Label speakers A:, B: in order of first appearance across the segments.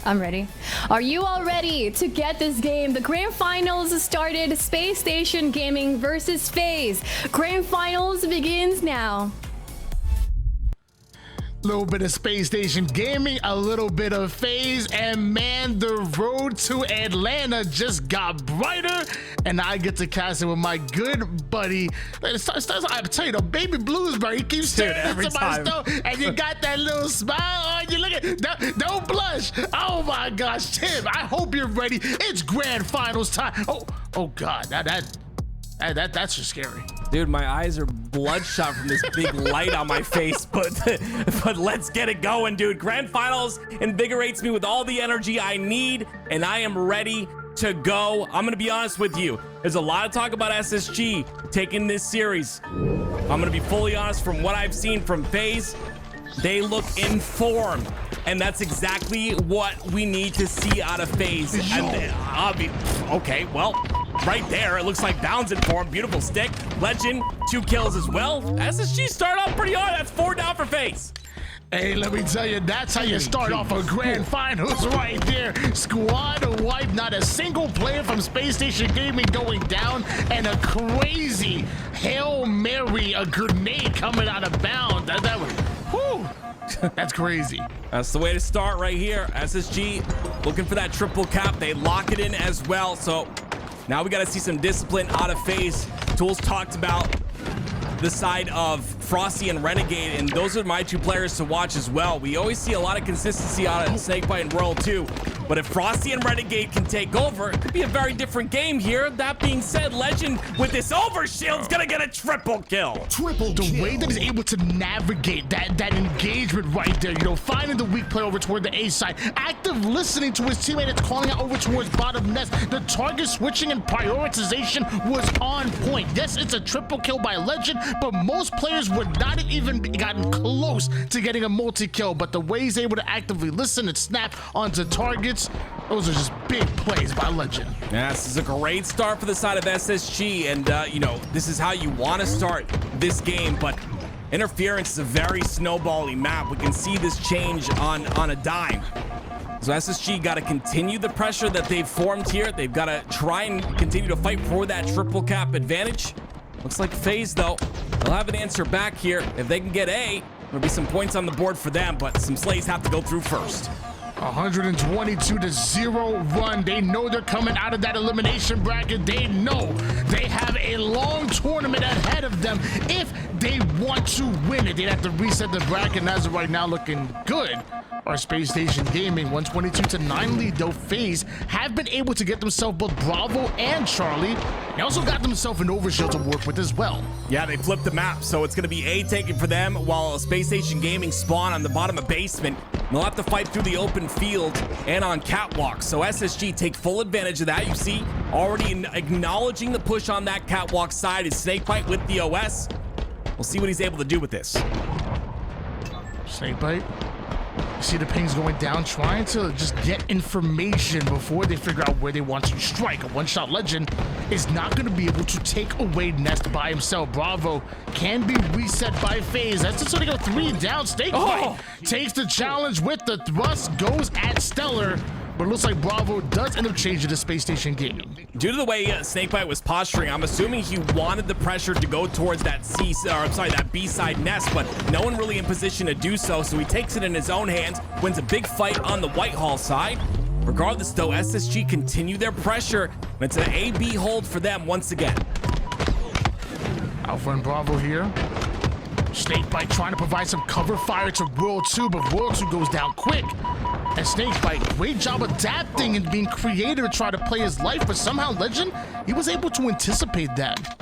A: I'm ready. Are you all ready to get this game? The Grand Finals started. Space Station Gaming versus Faze. Grand Finals begins now.
B: Little bit of Space Station Gaming, a little bit of Faze, and man, the road to Atlanta just got brighter, and I get to cast it with my good buddy. I tell you, the baby Bluesberry, he keeps staring
C: every
B: into my
C: time.
B: stuff, and you got that little smile on you. Look at, don't blush. Oh my gosh, Tim, I hope you're ready. It's Grand Finals time. Oh God, that's just scary.
C: Dude, my eyes are bloodshot from this big light on my face, but let's get it going, dude. Grand Finals invigorates me with all the energy I need, and I am ready to go. I'm gonna be honest with you. There's a lot of talk about SSG taking this series. I'm gonna be fully honest, from what I've seen from Faze, they look in form, and that's exactly what we need to see out of Faze. And I'll be okay. Well, right there, it looks like Bounds in form. Beautiful stick. Legend, 2 kills as well. SSG start off pretty hard. That's 4 down for Faze.
B: Hey, let me tell you, that's how you start off a Grand Finals right there. Squad wipe, not a single player from Space Station Gaming going down, and a crazy Hail Mary, a grenade coming out of bounds. That was, whew, that's crazy.
C: That's the way to start right here. SSG looking for that triple cap. They lock it in as well. So now we got to see some discipline out of Faze. Tools talked about the side of Frosty and Renegade, and those are my 2 players to watch as well. We always see a lot of consistency out of Snakebite and Royal 2, but if Frosty and Renegade can take over, it could be a very different game here. That being said, Legend with this overshield's gonna get a triple kill.
B: The way that he's able to navigate that engagement right there, you know, finding the weak play over toward the A side, active listening to his teammate that's calling out over towards bottom nest. The target switching and prioritization was on point. Yes, it's a triple kill by Legend, but most players would not have even gotten close to getting a multi-kill. But the way he's able to actively listen and snap onto targets, those are just big plays by Legend.
C: Yeah, this is a great start for the side of SSG, and you know, this is how you want to start this game, but Interference is a very snowbally map. We can see this change on a dime. So SSG got to continue the pressure that they've formed here. They've got to try and continue to fight for that triple cap advantage. Looks like Faze, though, they'll have an answer back here. If they can get A, there'll be some points on the board for them, but some slays have to go through first.
B: 122-0 run. They know they're coming out of that elimination bracket. They know they have a long tournament ahead of them. If they want to win it, they have to reset the bracket, and as of right now, looking good. Our Space Station Gaming 122-9 lead, though. Faze have been able to get themselves both Bravo and Charlie. They also got themselves an overshield to work with as well.
C: Yeah, they flipped the map, so it's going to be A taken for them, while Space Station Gaming spawn on the bottom of basement. They'll have to fight through the open field and on catwalk. So SSG take full advantage of that. You see, already acknowledging the push on that catwalk side is Snakebite with the OS. We'll see what he's able to do with this.
B: Snakebite. You see the pings going down, trying to just get information before they figure out where they want to strike. A one-shot Legend is not going to be able to take away Nest by himself. Bravo can be reset by Faze. That's just going to go 3 down. Snakebite takes the challenge with the thrust, goes at Stellar. But it looks like Bravo does end up changing the Space Station Gaming.
C: Due to the way Snakebite was posturing, I'm assuming he wanted the pressure to go towards that that B side nest, but no one really in position to do so. So he takes it in his own hands, wins a big fight on the Whitehall side. Regardless, though, SSG continue their pressure, and it's an A-B hold for them once again.
B: Alpha and Bravo here. Snakebite trying to provide some cover fire to World 2, but World 2 goes down quick. And Snakebite, great job adapting and being creative to try to play his life, but somehow Legend, he was able to anticipate that.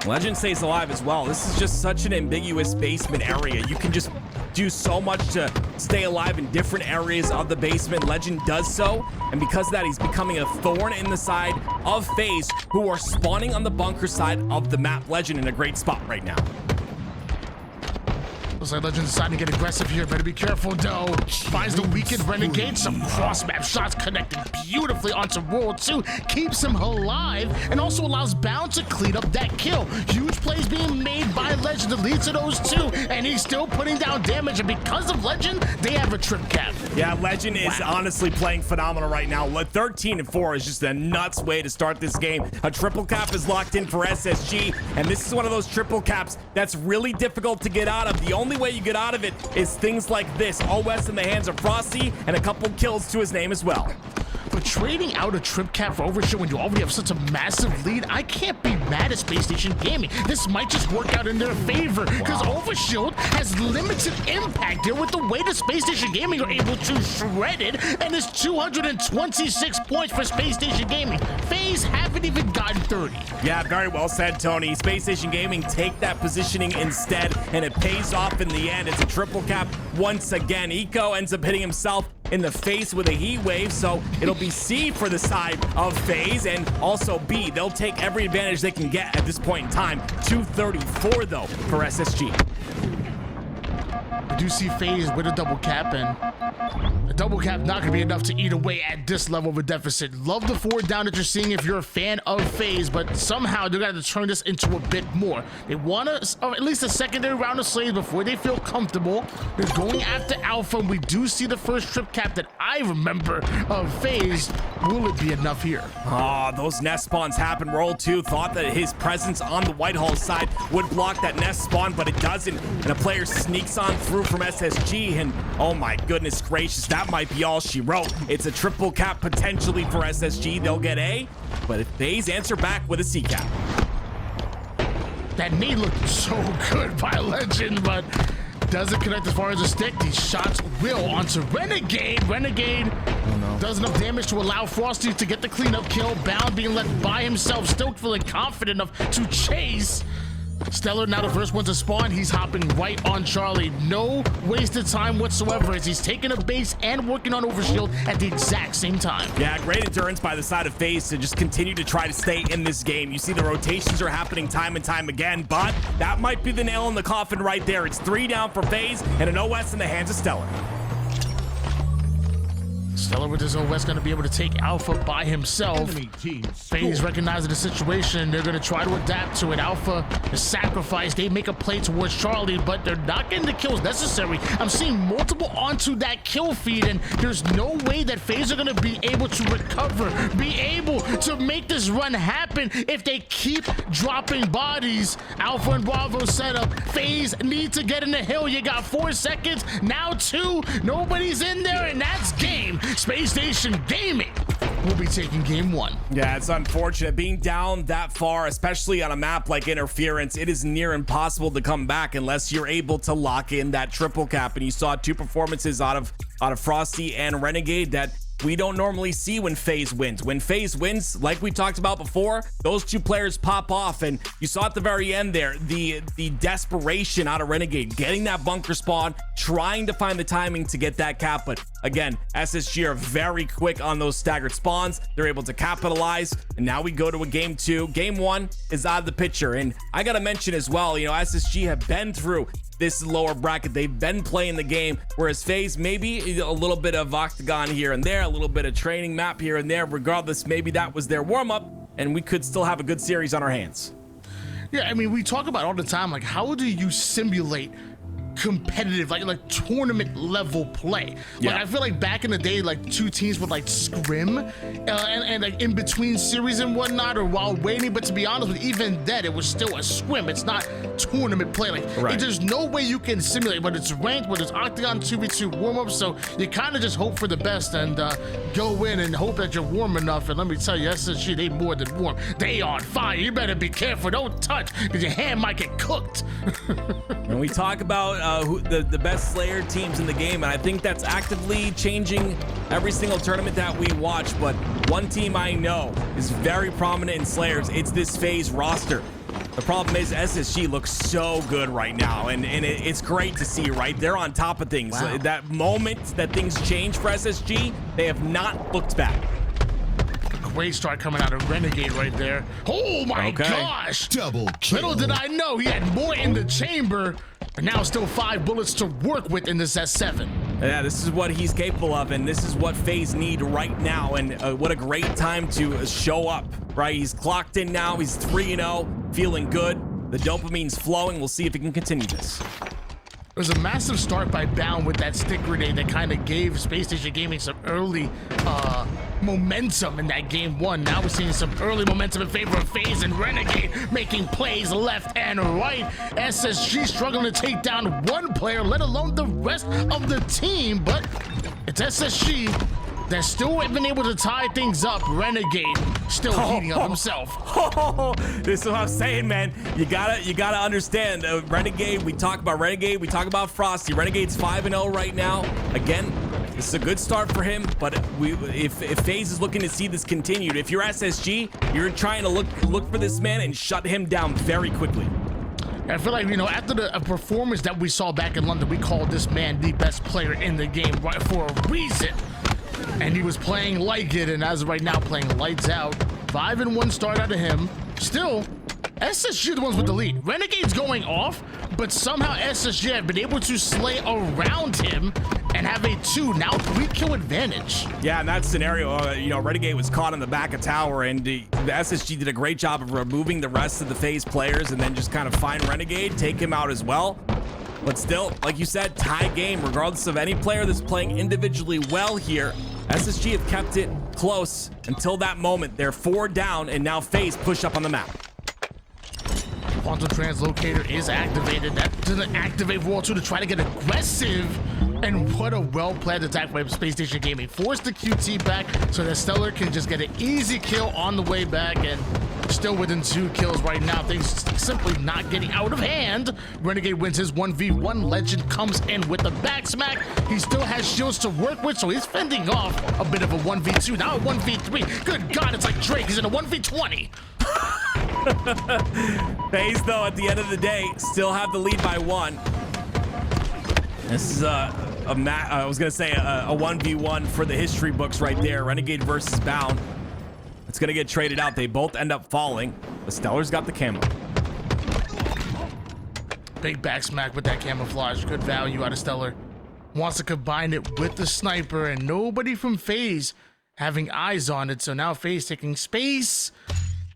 C: Legend stays alive as well. This is just such an ambiguous basement area. You can just do so much to stay alive in different areas of the basement. Legend does so, and because of that, he's becoming a thorn in the side of Faze, who are spawning on the bunker side of the map. Legend in a great spot right now.
B: Looks like Legend's deciding to get aggressive here. Better be careful, though. Finds the weakened Renegade. Some cross-map shots connecting beautifully onto Roll 2. Keeps him alive and also allows Bound to clean up that kill. Huge plays being made by Legend to lead to those two, and he's still putting down damage. And because of Legend, they have a trip cap.
C: Yeah, Legend is honestly playing phenomenal right now. 13-4 is just a nuts way to start this game. A triple cap is locked in for SSG, and this is one of those triple caps that's really difficult to get out of. The only way you get out of it is things like this. OS in the hands of Frosty and a couple kills to his name as well.
B: But trading out a trip cap for Overshield when you already have such a massive lead, I can't be mad at Space Station Gaming. This might just work out in their favor because Overshield has limited impact here with the way the Space Station Gaming are able to shred it, and it's 226 points for Space Station Gaming. Faze haven't even gotten 30.
C: Yeah, very well said, Tony. Space Station Gaming take that positioning instead, and it pays off in the end. It's a triple cap once again. Eco ends up hitting himself in the face with a heat wave, so it'll be C for the side of Faze, and also B. They'll take every advantage they can get at this point in time. 234 though for SSG.
B: I do see Faze with a double cap, and a double cap not going to be enough to eat away at this level of a deficit. Love the forward down that you're seeing if you're a fan of Faze, but somehow they're going to turn this into a bit more. They want at least a secondary round of slaves before they feel comfortable. They're going after Alpha, and we do see the first trip cap that I remember of Faze. Will it be enough here?
C: Oh, those nest spawns happen. Roll 2 thought that his presence on the Whitehall side would block that nest spawn, but it doesn't. And a player sneaks on through from SSG, and oh my goodness gracious, that might be all she wrote. It's a triple cap potentially for SSG. They'll get A, but if Faze answer back with a C cap.
B: That knee looked so good by Legend, but doesn't connect as far as a stick. These shots will onto Renegade. Renegade does enough damage to allow Frosty to get the cleanup kill. Bound being left by himself, still feeling confident enough to chase. Stellar now the first one to spawn. He's hopping right on Charlie. No wasted time whatsoever as he's taking a base and working on Overshield at the exact same time.
C: Yeah, great endurance by the side of Faze to just continue to try to stay in this game. You see the rotations are happening time and time again, but that might be the nail in the coffin right there. It's 3 down for Faze and an OS in the hands of Stellar.
B: Stellar with his OS going to be able to take Alpha by himself. Faze recognizing the situation. They're going to try to adapt to it. Alpha is sacrificed. They make a play towards Charlie, but they're not getting the kills necessary. I'm seeing multiple onto that kill feed, and there's no way that Faze are going to be able to recover, be able to make this run happen if they keep dropping bodies. Alpha and Bravo setup. Faze need to get in the hill. You got 4 seconds, now 2. Nobody's in there, and that's game. Space Station Gaming will be taking game 1.
C: Yeah, it's unfortunate. Being down that far, especially on a map like Interference, it is near impossible to come back unless you're able to lock in that triple cap. And you saw 2 performances out of Frosty and Renegade that we don't normally see when Faze wins. When Faze wins, like we talked about before, those 2 players pop off, and you saw at the very end there the desperation out of Renegade, getting that bunker spawn, trying to find the timing to get that cap. But again, SSG are very quick on those staggered spawns. They're able to capitalize, and now we go to a game 2. Game 1 is out of the picture, and I gotta mention as well, you know, SSG have been through this lower bracket. They've been playing the game, whereas Faze maybe a little bit of octagon here and there, a little bit of training map here and there. Regardless, maybe that was their warm-up, and we could still have a good series on our hands.
B: Yeah, I mean, we talk about all the time, like, how do you simulate competitive, like tournament level play? Like, I feel like back in the day, like 2 teams would like scrim and like in between series and whatnot, or while waiting. But to be honest with you, even then it was still a scrim. It's not tournament play. Like, there's no way you can simulate, whether it's ranked, whether it's octagon 2v2 warm-up. So you kind of just hope for the best and go in and hope that you're warm enough. And let me tell you, SSG, they more than warm. They on fire. You better be careful. Don't touch, because your hand might get cooked.
C: When we talk about who the best Slayer teams in the game, and I think that's actively changing every single tournament that we watch, but one team I know is very prominent in Slayers. It's this Faze roster. The problem is SSG looks so good right now, and it's great to see, right? They're on top of things.
B: Wow.
C: That moment that things change for SSG, they have not looked back.
B: great start coming out of Renegade right there. Oh my gosh!
D: Double kill.
B: Little did I know he had more in the chamber, and now still 5 bullets to work with in this S7.
C: Yeah, this is what he's capable of, and this is what Faze need right now, and what a great time to show up, right? He's clocked in now, he's 3-0, feeling good. The dopamine's flowing. We'll see if he can continue this.
B: There's a massive start by Bound with that stick grenade that kind of gave Space Station Gaming some early momentum in that game 1. Now we're seeing some early momentum in favor of Faze and Renegade making plays left and right. SSG struggling to take down one player, let alone the rest of the team, but it's SSG that's still been able to tie things up. Renegade still heating up himself.
C: This is what I'm saying, man. You gotta understand. Renegade. We talk about Renegade. We talk about Frosty. Renegade's 5-0 right now. Again, this is a good start for him. But if Faze is looking to see this continued, if you're SSG, you're trying to look for this man and shut him down very quickly.
B: I feel like, you know, after the performance that we saw back in London, we called this man the best player in the game, right, for a reason. And he was playing like it, and as of right now, playing lights out. 5-1 start out of him. Still, SSG are the ones with the lead. Renegade's going off, but somehow SSG have been able to slay around him and have a 2, now 3 kill advantage.
C: Yeah, in that scenario, you know, Renegade was caught on the back of tower, and the SSG did a great job of removing the rest of the Faze players and then just kind of find Renegade, take him out as well. But still, like you said, tie game, regardless of any player that's playing individually well here. SSG have kept it close until that moment. They're 4 down, and now Faze push up on the map.
B: Quantum Translocator is activated. That doesn't activate World 2 to try to get aggressive. And what a well-planned attack by Space Station Gaming. Force the QT back so that Stellar can just get an easy kill on the way back, and still within 2 kills right now. Things simply not getting out of hand. Renegade wins his 1v1. Legend comes in with the back smack. He still has shields to work with, so he's fending off a bit of a 1v2. Now a 1v3. Good God, it's like Drake. He's in a 1v20.
C: Faze, though, at the end of the day, still have the lead by 1. This is I was gonna say a 1v1 for the history books right there. Renegade versus Bound. It's gonna get traded out. They both end up falling. The Stellar's got the camo.
B: Big back smack with that camouflage. Good value out of Stellar. Wants to combine it with the sniper, and nobody from Faze having eyes on it. So now Faze taking space.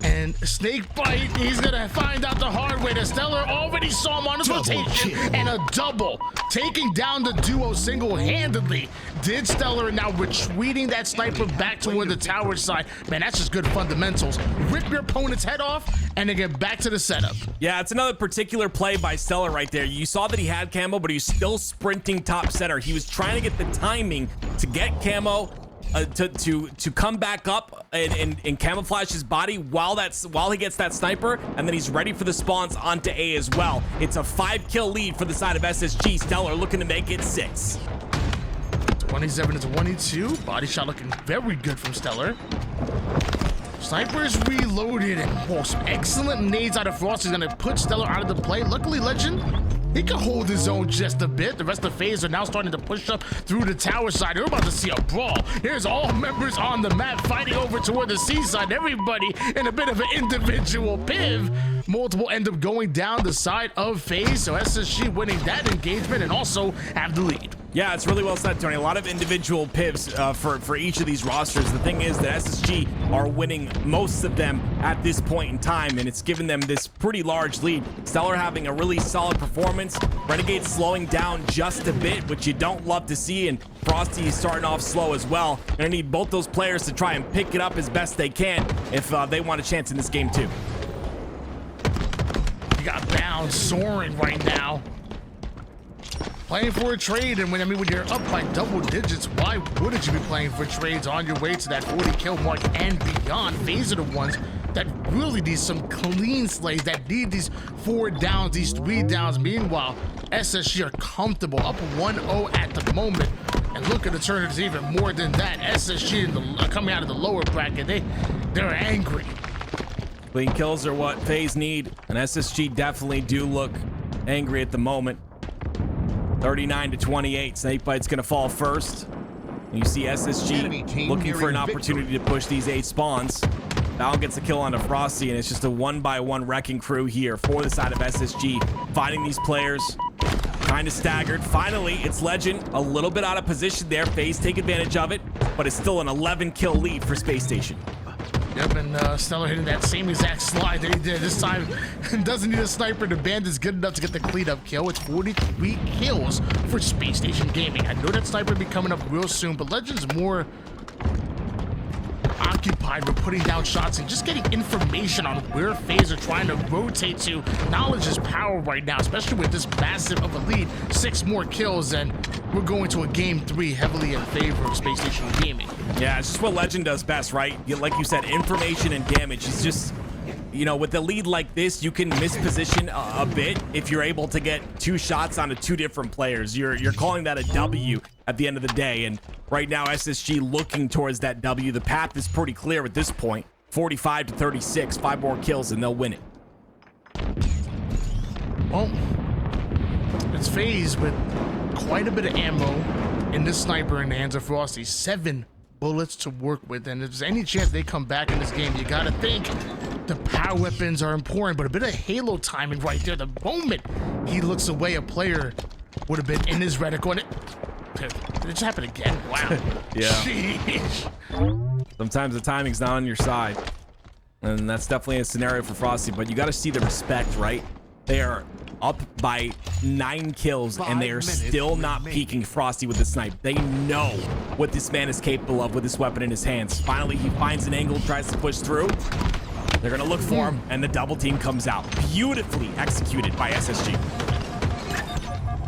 B: And snake bite, he's gonna find out the hard way. The Stellar already saw him on his rotation, and a double, taking down the duo single-handedly. Did Stellar, now retreating that sniper back toward the tower side. Man, that's just good fundamentals. Rip your opponent's head off, and then get back to the setup.
C: Yeah, it's another particular play by Stellar right there. You saw that he had camo, but he's still sprinting top center. He was trying to get the timing to get camo, to come back up and camouflage his body while he gets that sniper, and then he's ready for the spawns onto A as well. It's a 5-kill lead for the side of SSG. Stellar looking to make it 6.
B: 27 to 22. Body shot looking very good from Stellar. Sniper is reloaded, and some excellent nades out of Frost is gonna put Stellar out of the play. Luckily, Legend, he can hold his own just a bit. The rest of Faze are now starting to push up through the tower side. We're about to see a brawl. Here's all members on the map fighting over toward the seaside. Everybody in a bit of an individual piv. Multiple end up going down the side of Faze, so SSG winning that engagement and also have the lead.
C: Yeah, it's really well said, Tony. A lot of individual pips for each of these rosters. The thing is that SSG are winning most of them at this point in time, and it's given them this pretty large lead. Stellar having a really solid performance. Renegade slowing down just a bit, which you don't love to see, and Frosty is starting off slow as well. They're gonna need both those players to try and pick it up as best they can if they want a chance in this game too.
B: You got Bound soaring right now. Playing for a trade, and when you're up by double digits, why wouldn't you be playing for trades on your way to that 40 kill mark and beyond? Faze are the ones that really need some clean slays, that need these 4 downs, these 3 downs. Meanwhile, SSG are comfortable, up 1-0 at the moment, and looking to turn it even more than that. SSG coming out of the lower bracket, they're angry.
C: Clean kills are what Faze need, and SSG definitely do look angry at the moment. 39 to 28. Snakebite's gonna fall first. You see SSG looking for an opportunity to push these 8 spawns. Val gets a kill onto Frosty, and it's just a 1-by-1 wrecking crew here for the side of SSG. Finding these players, kind of staggered. Finally, it's Legend, a little bit out of position there. Faze take advantage of it, but it's still an 11-kill lead for Space Station.
B: Yep, and Stellar hitting that same exact slide that he did. This time, doesn't need a sniper. The band is good enough to get the cleanup kill. It's 43 kills for Space Station Gaming. I know that sniper will be coming up real soon, but Legend's more occupied with putting down shots and just getting information on where Faze are trying to rotate to. Knowledge is power right now, especially with this massive of a lead. 6 more kills, and we're going to a game 3 heavily in favor of Space Station Gaming.
C: Yeah, it's just what Legend does best, right? Like you said, information and damage. He's just, you know, with a lead like this, you can misposition a bit if you're able to get 2 shots onto 2 different players. You're calling that a W at the end of the day, and right now SSG looking towards that W. The path is pretty clear at this point. 45 to 36, 5 more kills and they'll win it.
B: Well, it's Faze with quite a bit of ammo in this sniper in the hands of Frosty. 7 bullets to work with, and if there's any chance they come back in this game, you gotta think the power weapons are important, but a bit of Halo timing right there. The moment he looks away, a player would have been in his reticle, and did it just happen again? Wow.
C: Yeah.
B: Sheesh.
C: Sometimes the timing's not on your side, and that's definitely a scenario for Frosty, but you got to see the respect, right? They are up by 9 kills, and they are still not peeking Frosty with the snipe. They know what this man is capable of with this weapon in his hands. Finally, he finds an angle, tries to push through. They're going to look for him, and the double team comes out. Beautifully executed by SSG.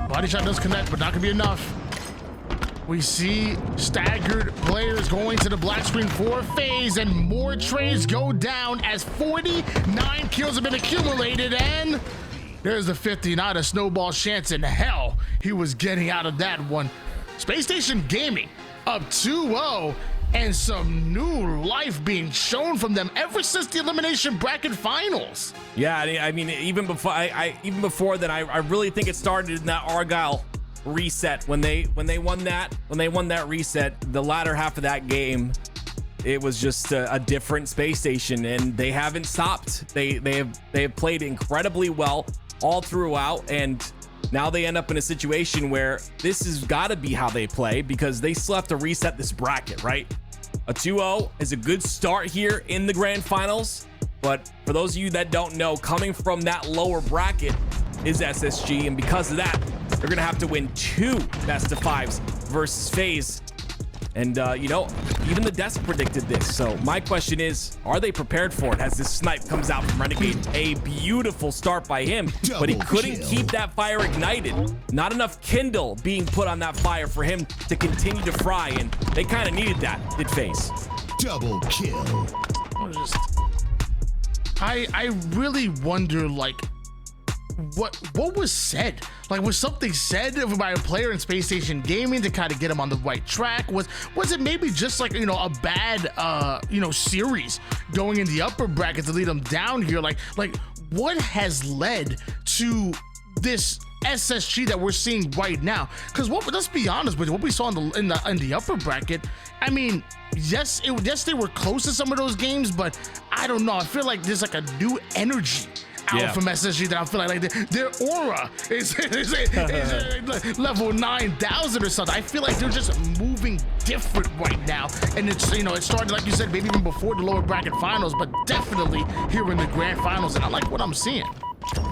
B: Body shot does connect, but not going to be enough. We see staggered players going to the black screen for Faze, and more trades go down as 49 kills have been accumulated, and there's the 50. Not a snowball chance in hell he was getting out of that one. Space Station Gaming up 2-0, and some new life being shown from them ever since the elimination bracket finals.
C: Yeah, I mean, even before that, I really think it started in that Argyle reset when they won that reset. The latter half of that game, it was just a different Space Station, and they haven't stopped. They have played incredibly well all throughout, and now they end up in a situation where this has got to be how they play, because they still have to reset this bracket, right? A 2-0 is a good start here in the grand finals, but for those of you that don't know, coming from that lower bracket is SSG, and because of that, they're gonna have to win 2 best of 5s versus Faze. And you know, even the desk predicted this. So my question is, are they prepared for it as this snipe comes out from Renegade? A beautiful start by him, but he couldn't keep that fire ignited. Not enough kindle being put on that fire for him to continue to fry, and they kind of needed that, did Faze.
D: Double kill.
B: I really wonder, like, what was said? Like, was something said by a player in Space Station Gaming to kind of get him on the right track? Was it maybe just like, you know, a bad series going in the upper bracket to lead them down here? Like what has led to this SSG that we're seeing right now? Because let's be honest with you, what we saw in the upper bracket, I mean, yes, they were close to some of those games, but I don't know. I feel like there's like a new energy out from SSG that I feel like their aura is level 9,000 or something. I feel like they're just moving different right now, and it's, you know, it started, like you said, maybe even before the lower bracket finals, but definitely here in the grand finals, and I like what I'm seeing.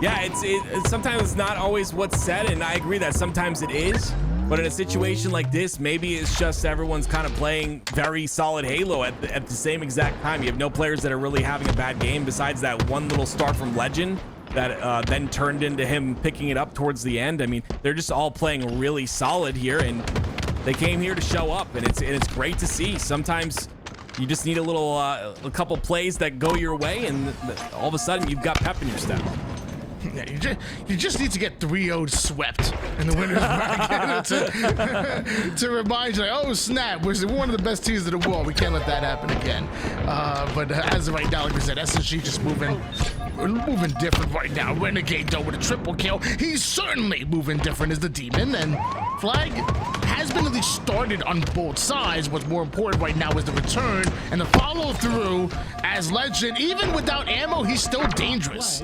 C: Yeah, it's sometimes it's not always what's said, and I agree that sometimes it is. But in a situation like this, maybe it's just everyone's kind of playing very solid Halo at the same exact time. You have no players that are really having a bad game besides that one little start from Legend that then turned into him picking it up towards the end. I mean, they're just all playing really solid here, and they came here to show up, and it's great to see. Sometimes you just need a couple plays that go your way, and all of a sudden you've got pep in your step.
B: Yeah, you just need to get 3-0 swept in the winners bracket to remind you, like, oh snap, we're one of the best teams in the world. We can't let that happen again. But as of right now, like we said, SSG just moving moving different right now. Renegade, though, with a triple kill. He's certainly moving different as the demon, and Flag has been at least started on both sides. What's more important right now is the return and the follow-through, as Legend, even without ammo, he's still dangerous.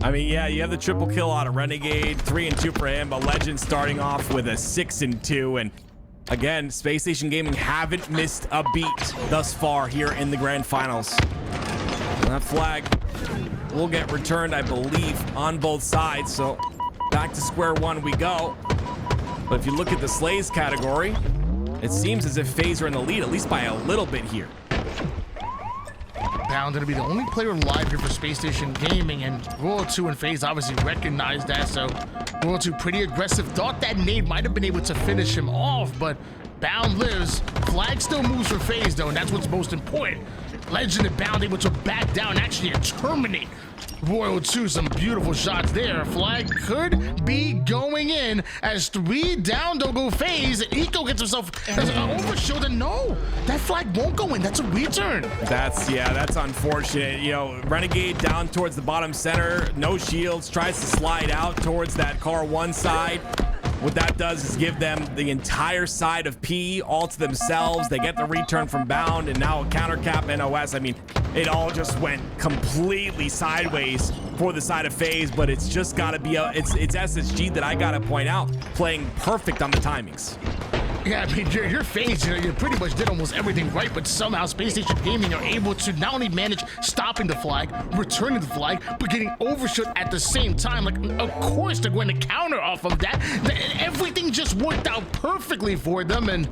C: I mean, yeah, you have the triple kill out of Renegade, 3 and 2 for him, but Legend starting off with a 6 and 2, and again, Space Station Gaming haven't missed a beat thus far here in the Grand Finals. That flag will get returned, I believe, on both sides, so back to square one we go. But if you look at the Slays category, it seems as if Faze are in the lead, at least by a little bit here.
B: Bound to be the only player alive here for Space Station Gaming, and Royal 2 and Faze obviously recognized that, so Royal 2 pretty aggressive. Thought that nade might have been able to finish him off, but Bound lives. Flag still moves for Faze, though, and that's what's most important. Legend and Bound able to back down, actually terminate Royal 2. Some beautiful shots there. Flag could be going in as 3 down. Don't go Faze. Eco gets himself an overshield, and no, that flag won't go in. That's a return.
C: That's unfortunate. You know, Renegade down towards the bottom center, no shields, tries to slide out towards that car one side. What that does is give them the entire side of P all to themselves. They get the return from Bound, and now a counter cap NOS. I mean, it all just went completely sideways for the side of Faze, but it's just got to be it's SSG that I got to point out, playing perfect on the timings.
B: Yeah, I mean, your Faze, you pretty much did almost everything right, but somehow Space Station Gaming are able to not only manage stopping the flag, returning the flag, but getting overshot at the same time. Like, of course they're going to counter off of that. Everything just worked out perfectly for them, and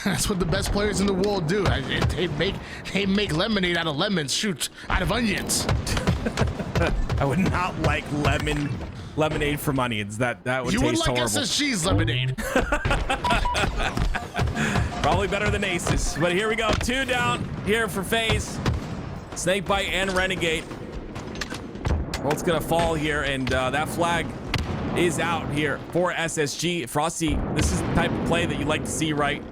B: that's what the best players in the world do. They make lemonade out of lemons, shoot, out of onions.
C: I would not like lemonade from onions. That would
B: you
C: taste
B: would like
C: horrible.
B: SSG's lemonade.
C: Probably better than Aces. But here we go. 2 down here for Faze. Snakebite and Renegade. Bolt's gonna fall here, and that flag is out here for SSG. Frosty, this is the type of play that you like to see, right?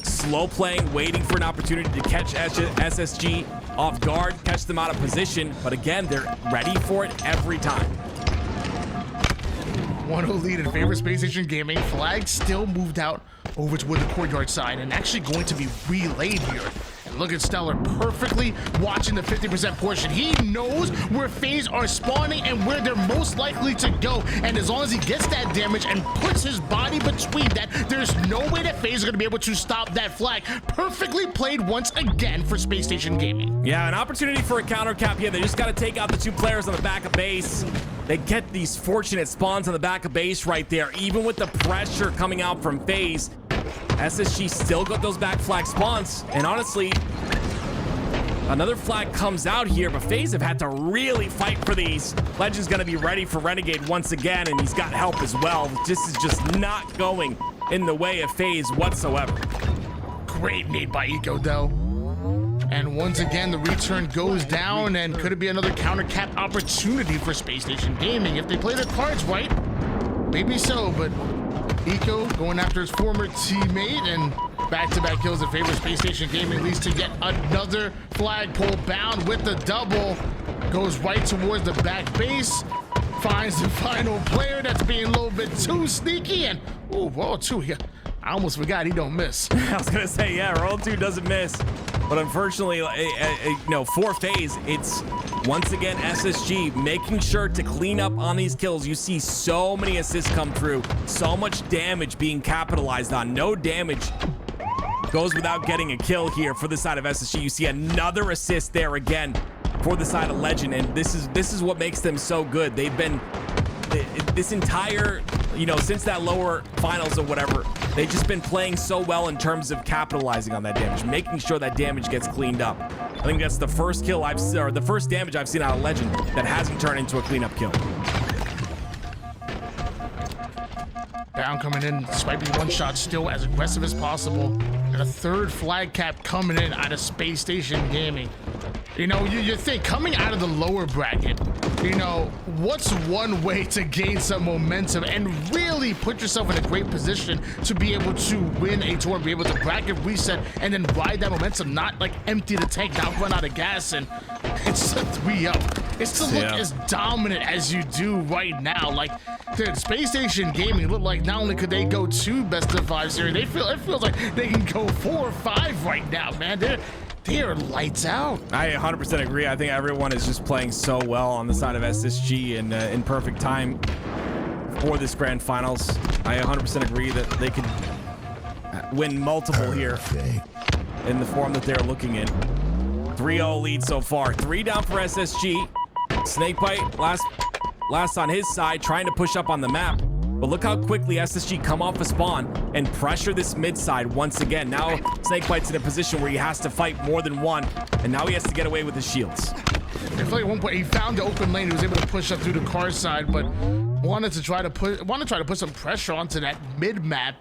C: Slow playing, waiting for an opportunity to catch SSG off guard, catch them out of position. But again, they're ready for it every time.
B: 1-0 lead in favor of Space Station Gaming. Flag still moved out over toward the courtyard side and actually going to be relayed here. And look at Stellar perfectly watching the 50% portion. He knows where Faze are spawning and where they're most likely to go. And as long as he gets that damage and puts his body between that, there's no way that Faze is going to be able to stop that flag. Perfectly played once again for Space Station Gaming.
C: Yeah, an opportunity for a counter cap here. They just got to take out the 2 players on the back of base. They get these fortunate spawns on the back of base right there. Even with the pressure coming out from Faze, SSG still got those back flag spawns. And honestly, another flag comes out here, but Faze have had to really fight for these. Legend's going to be ready for Renegade once again, and he's got help as well. This is just not going in the way of Faze whatsoever.
B: Great nade by Eco, though. And once again, the return goes down, and could it be another counter cap opportunity for Space Station Gaming if they play their cards right? Maybe so, but Eco going after his former teammate, and back-to-back kills in favor of Space Station Gaming leads to yet another flagpole. Bound with the double, goes right towards the back base, finds the final player that's being a little bit too sneaky, and ooh, Royal 2, I almost forgot he don't miss.
C: I was gonna say, yeah, Royal 2 doesn't miss. But unfortunately, for Faze, it's once again SSG making sure to clean up on these kills. You see so many assists come through, so much damage being capitalized on. No damage goes without getting a kill here for the side of SSG. You see another assist there again for the side of Legend, and this is what makes them so good. They've been this entire, since that lower finals or whatever, they've just been playing so well in terms of capitalizing on that damage, making sure that damage gets cleaned up. I think that's the first kill the first damage I've seen out of Legend that hasn't turned into a cleanup kill.
B: Bound coming in, swiping one shot, still as aggressive as possible. And a third flag cap coming in out of Space Station Gaming. You think coming out of the lower bracket, what's one way to gain some momentum and really put yourself in a great position to be able to win a tour, be able to bracket reset, and then ride that momentum, not like empty the tank, not run out of gas, and it's a 3-up. is to look as dominant as you do right now. Like, dude, Space Station Gaming look like not only could they go 2 best of 5 series, it feels like they can go 4 or 5 right now, man. They are lights out.
C: I 100% agree. I think everyone is just playing so well on the side of SSG and in perfect time for this grand finals. I 100% agree that they could win multiple here in the form that they're looking in. 3-0 lead so far. 3 down for SSG. Snakebite last on his side, trying to push up on the map. But look how quickly SSG come off a spawn and pressure this mid side once again. Now Snakebite's in a position where he has to fight more than one, and now he has to get away with his shields.
B: I feel like at one point he found the open lane. He was able to push up through the car side, but wanted to try to put some pressure onto that mid map.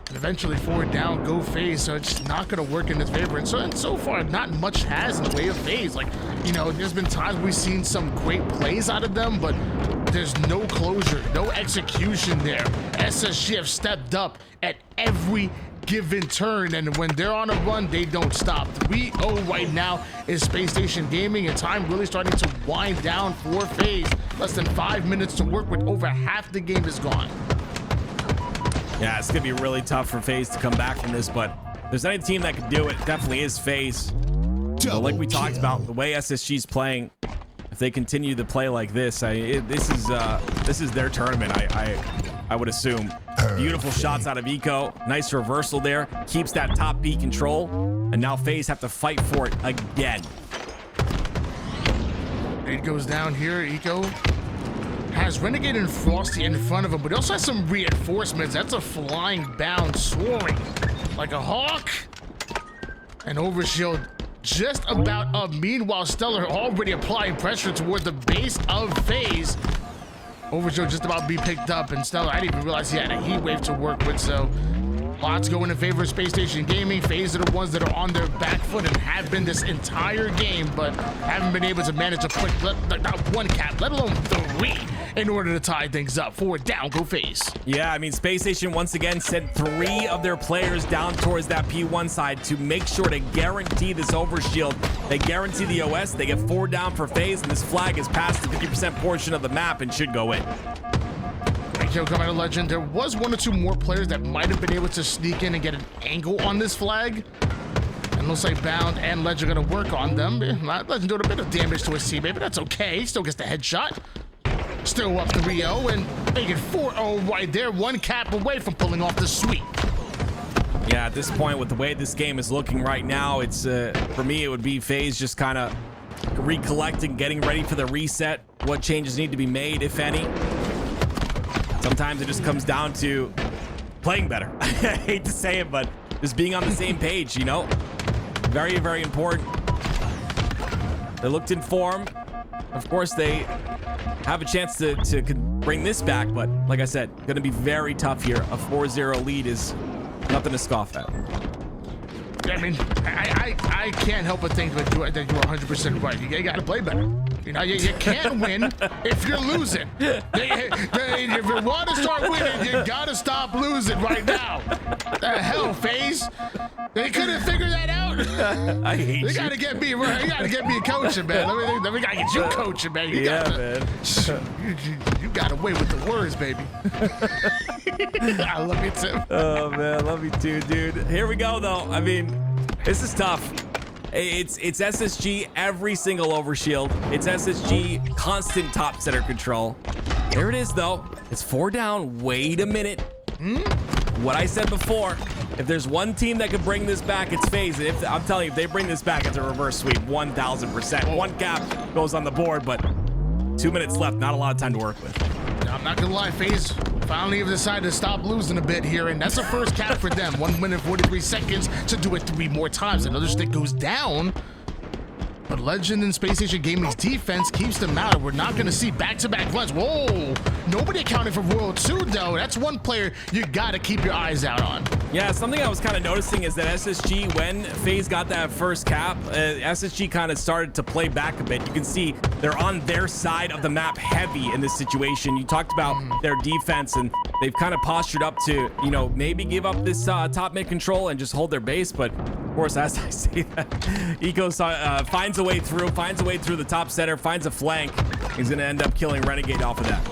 B: And eventually 4 down, go Faze, so it's not going to work in his favor. And so far, not much has in the way of Faze. Like, you know, there's been times we've seen some great plays out of them, but there's no closure, no execution there. SSG have stepped up at every given turn, and when they're on a run, they don't stop. 3-0 right now is Space Station Gaming, and time really starting to wind down for Faze. Less than 5 minutes to work with, over half the game is gone.
C: Yeah, it's gonna be really tough for Faze to come back from this, but if there's any team that can do it, definitely is Faze. But like we talked about, the way SSG's playing, if they continue to play like this, this is their tournament. I would assume. Beautiful shots out of Eco. Nice reversal there. Keeps that top B control, and now Faze have to fight for it again.
B: It goes down here. Eco has Renegade and Frosty in front of him, but he also has some reinforcements. That's a flying bound, soaring like a hawk. And Overshield just about up. Meanwhile, Stellar already applying pressure toward the base of Faze. Overshield just about to be picked up, and Stellar, I didn't even realize he had a heat wave to work with, so lots going in favor of Space Station Gaming. Faze are the ones that are on their back foot and have been this entire game, but haven't been able to manage to put not one cap, let alone 3, in order to tie things up. 4 down, go Faze.
C: Yeah, I mean, Space Station once again sent 3 of their players down towards that P1 side to make sure to guarantee this overshield. They guarantee the OS. They get 4 down for Faze, and this flag is past the 50% portion of the map and should go in.
B: Kill coming out of Legend. There was 1 or 2 more players that might have been able to sneak in and get an angle on this flag. And looks like Bound and Legend are going to work on them. Legend doing a bit of damage to his teammate, but that's okay. He still gets the headshot. Still up 3-0 and making 4-0 right there. 1 cap away from pulling off the sweep.
C: Yeah, at this point, with the way this game is looking right now, it's for me, it would be Faze just kind of recollecting, getting ready for the reset. What changes need to be made, if any. Sometimes it just comes down to playing better. I hate to say it, but just being on the same page, you know? Very, very important. They looked in form. Of course, they have a chance to bring this back, but like I said, going to be very tough here. A 4-0 lead is nothing to scoff at.
B: I mean, I can't help but think that you are 100% right. You got to play better. You know, you can't win if you're losing. If you want to start winning, you got to stop losing right now. The hell, Faze? They couldn't figure that out.
C: I hate you.
B: You got to get me right. You got to get me coaching, man. Let me got to get you coaching, man. You
C: man.
B: You got away with the words, baby. I love you too.
C: Oh man, love you too, dude. Here we go, though. I mean, this is tough. It's SSG every single overshield. It's SSG constant top center control. There it is, though. It's 4 down. Wait a minute. What I said before, if there's one team that could bring this back, it's Faze. I'm telling you, if they bring this back, it's a reverse sweep, 1,000%. 1 cap goes on the board, but 2 minutes left. Not a lot of time to work with.
B: I'm not gonna lie, Faze finally have decided to stop losing a bit here, and that's the first cap for them. 1 minute 43 seconds to do it 3 more times. Another stick goes down, but Legend and Space Station Gaming's defense keeps them out. We're not gonna see back-to-back runs. Whoa! Nobody accounted for Royal 2, though. That's one player you gotta keep your eyes out on.
C: Yeah, something I was kind of noticing is that SSG, when Faze got that first cap, SSG kind of started to play back a bit. You can see they're on their side of the map heavy in this situation. You talked about their defense, and they've kind of postured up to, you know, maybe give up this top mid control and just hold their base, but course, as I say that, Eco finds a way through the top center, finds a flank. He's going to end up killing Renegade off of that.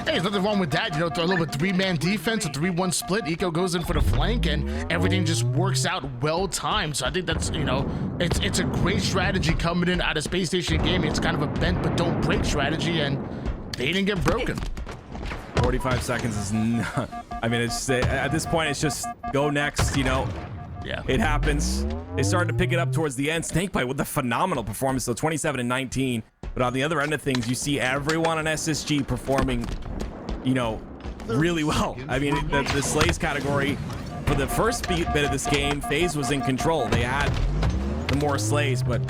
B: Hey, there's nothing wrong with that. You know, throw a little bit 3-man defense, a 3-1 split. Eco goes in for the flank, and everything just works out well timed. So I think that's, you know, it's a great strategy coming in out of Space Station Gaming. It's kind of a bend but don't break strategy, and they didn't get broken.
C: 45 seconds is not. I mean, it's at this point, it's just go next. You know.
B: Yeah,
C: it happens. They started to pick it up towards the end. Snakebite with a phenomenal performance, though, 27 and 19. But on the other end of things, you see everyone on SSG performing, you know, really well. I mean, the Slays category, for the first bit of this game, Faze was in control. They had the more Slays, but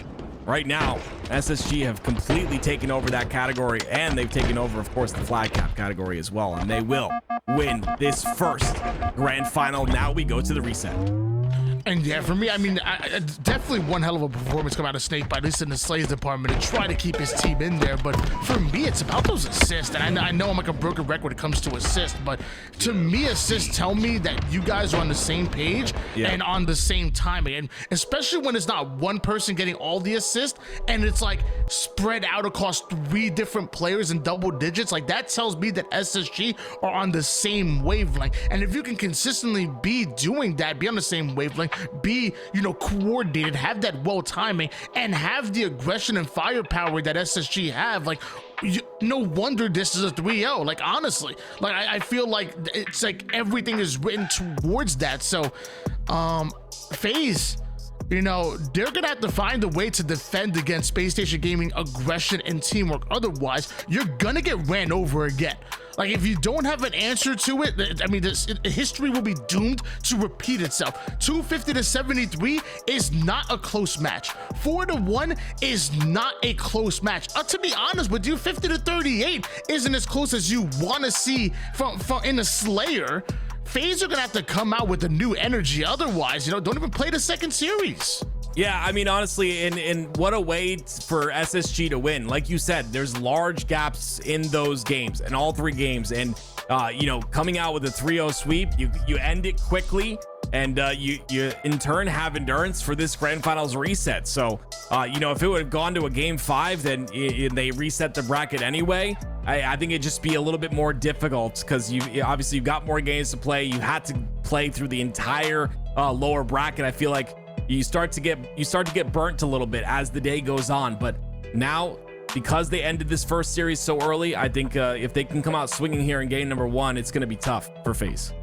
C: right now, SSG have completely taken over that category, and they've taken over, of course, the flag cap category as well, and they will win this first grand final. Now we go to the reset.
B: And yeah, for me, I mean, definitely one hell of a performance come out of Snakebite, at least in the Slays department, to try to keep his team in there. But for me, it's about those assists. And I know I'm like a broken record when it comes to assists, but to me, assists tell me that you guys are on the same page and on the same timing. And especially when it's not one person getting all the assists and it's like spread out across 3 different players in double digits, like that tells me that SSG are on the same wavelength. And if you can consistently be doing that, be on the same wavelength, be, you know, coordinated, have that well timing, and have the aggression and firepower that SSG have, like, no wonder this is a 3-0. Like, honestly, like I feel like it's like everything is written towards that. So Faze, you know, they're gonna have to find a way to defend against Space Station Gaming aggression and teamwork. Otherwise, you're gonna get ran over again. Like, if you don't have an answer to it, I mean, history will be doomed to repeat itself. 250 to 73 is not a close match. 4-1 is not a close match. To be honest with you, 50 to 38 isn't as close as you want to see from in a Slayer. Faze are gonna have to come out with a new energy. Otherwise, you know, don't even play the second series.
C: Yeah, I mean, honestly, and what a way for SSG to win. Like you said, there's large gaps in those games, in all 3 games. And, you know, coming out with a 3-0 sweep, you end it quickly, and you in turn have endurance for this grand finals reset. So, you know, if it would have gone to a game 5, then they reset the bracket anyway. I think it'd just be a little bit more difficult because obviously you've got more games to play. You had to play through the entire lower bracket. I feel like you start to get burnt a little bit as the day goes on. But now, because they ended this first series so early, I think if they can come out swinging here in game number 1, it's going to be tough for Faze.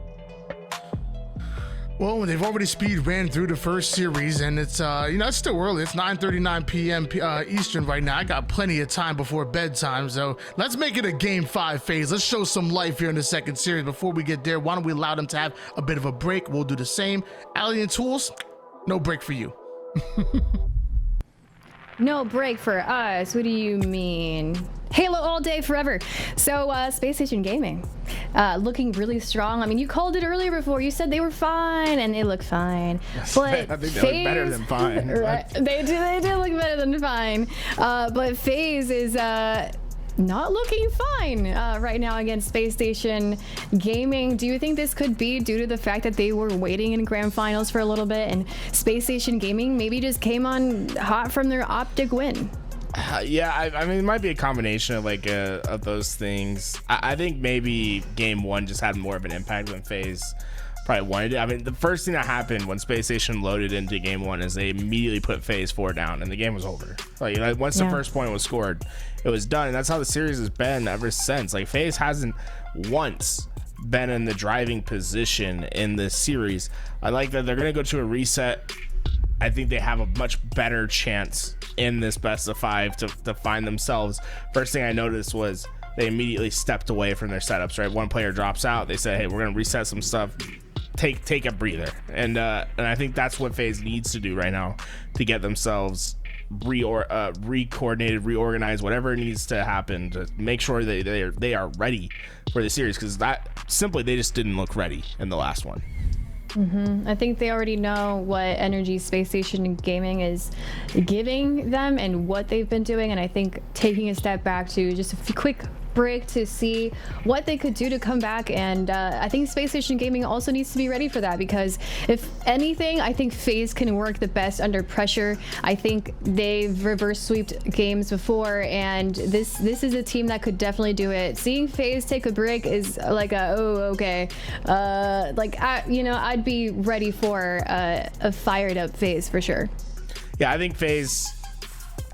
B: Well, they've already speed ran through the first series, and it's you know, it's still early. It's 9:39 p.m. Eastern right now. I got plenty of time before bedtime, so let's make it a game 5 Phase. Let's show some life here in the second series. Before we get there, why don't we allow them to have a bit of a break? We'll do the same. Alien Tools, no break for you.
A: No break for us. What do you mean? Halo all day forever. So Space Station Gaming looking really strong. I mean, you called it earlier before. You said they were fine, and they look fine. But
E: I think they look better than fine.
A: Right, they do look better than fine. But Faze is not looking fine right now against Space Station Gaming. Do you think this could be due to the fact that they were waiting in grand finals for a little bit, and Space Station Gaming maybe just came on hot from their optic win?
E: Yeah, I mean, it might be a combination of like of those things. I think maybe game 1 just had more of an impact than Faze probably wanted it. I mean, the first thing that happened when Space Station loaded into game 1 is they immediately put Faze 4 down, and the game was over. Like once the first point was scored, it was done, and that's how the series has been ever since. Like, Faze hasn't once been in the driving position in this series. I like that they're gonna go to a reset. I think they have a much better chance in this best of 5 to find themselves. First thing I noticed was they immediately stepped away from their setups, right? One player drops out, they say, hey, we're gonna reset some stuff, take a breather. And I think that's what Faze needs to do right now to get themselves re-coordinated, reorganized, whatever needs to happen to make sure they are ready for the series, because that simply they just didn't look ready in the last one.
A: I think they already know what energy Space Station Gaming is giving them and what they've been doing, and I think taking a step back to just a quick break to see what they could do to come back. And I think Space Station Gaming also needs to be ready for that, because if anything, I think FaZe can work the best under pressure. I think they've reverse sweeped games before, and this is a team that could definitely do it. Seeing FaZe take a break is like a, oh, okay. I'd be ready for a fired up FaZe for sure.
E: Yeah, I think FaZe,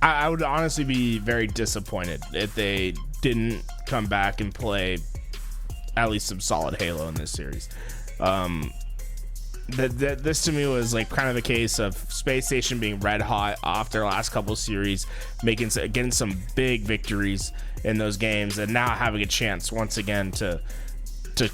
E: I would honestly be very disappointed if they didn't come back and play at least some solid Halo in this series. This to me was like kind of the case of Space Station being red hot off their last couple series, getting some big victories in those games, and now having a chance once again to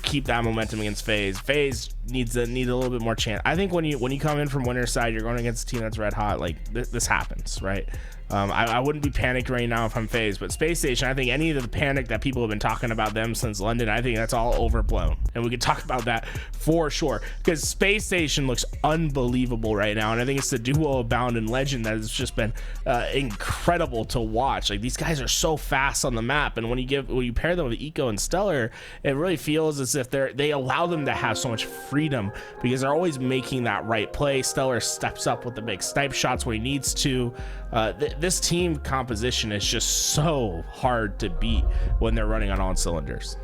E: keep that momentum against FaZe. FaZe needs a little bit more chance. I think when you come in from winner's side, you're going against a team that's red hot. Like this happens, right? I wouldn't be panicked right now if I'm FaZe, but Space Station, I think any of the panic that people have been talking about them since London, I think that's all overblown, and we could talk about that for sure, because Space Station looks unbelievable right now, and I think it's the duo of Bound and Legend that has just been incredible to watch. Like, these guys are so fast on the map, and when you pair them with Eco and Stellar, it really feels as if they allow them to have so much freedom, because they're always making that right play. Stellar steps up with the big snipe shots when he needs to. This team composition is just so hard to beat when they're running on all cylinders.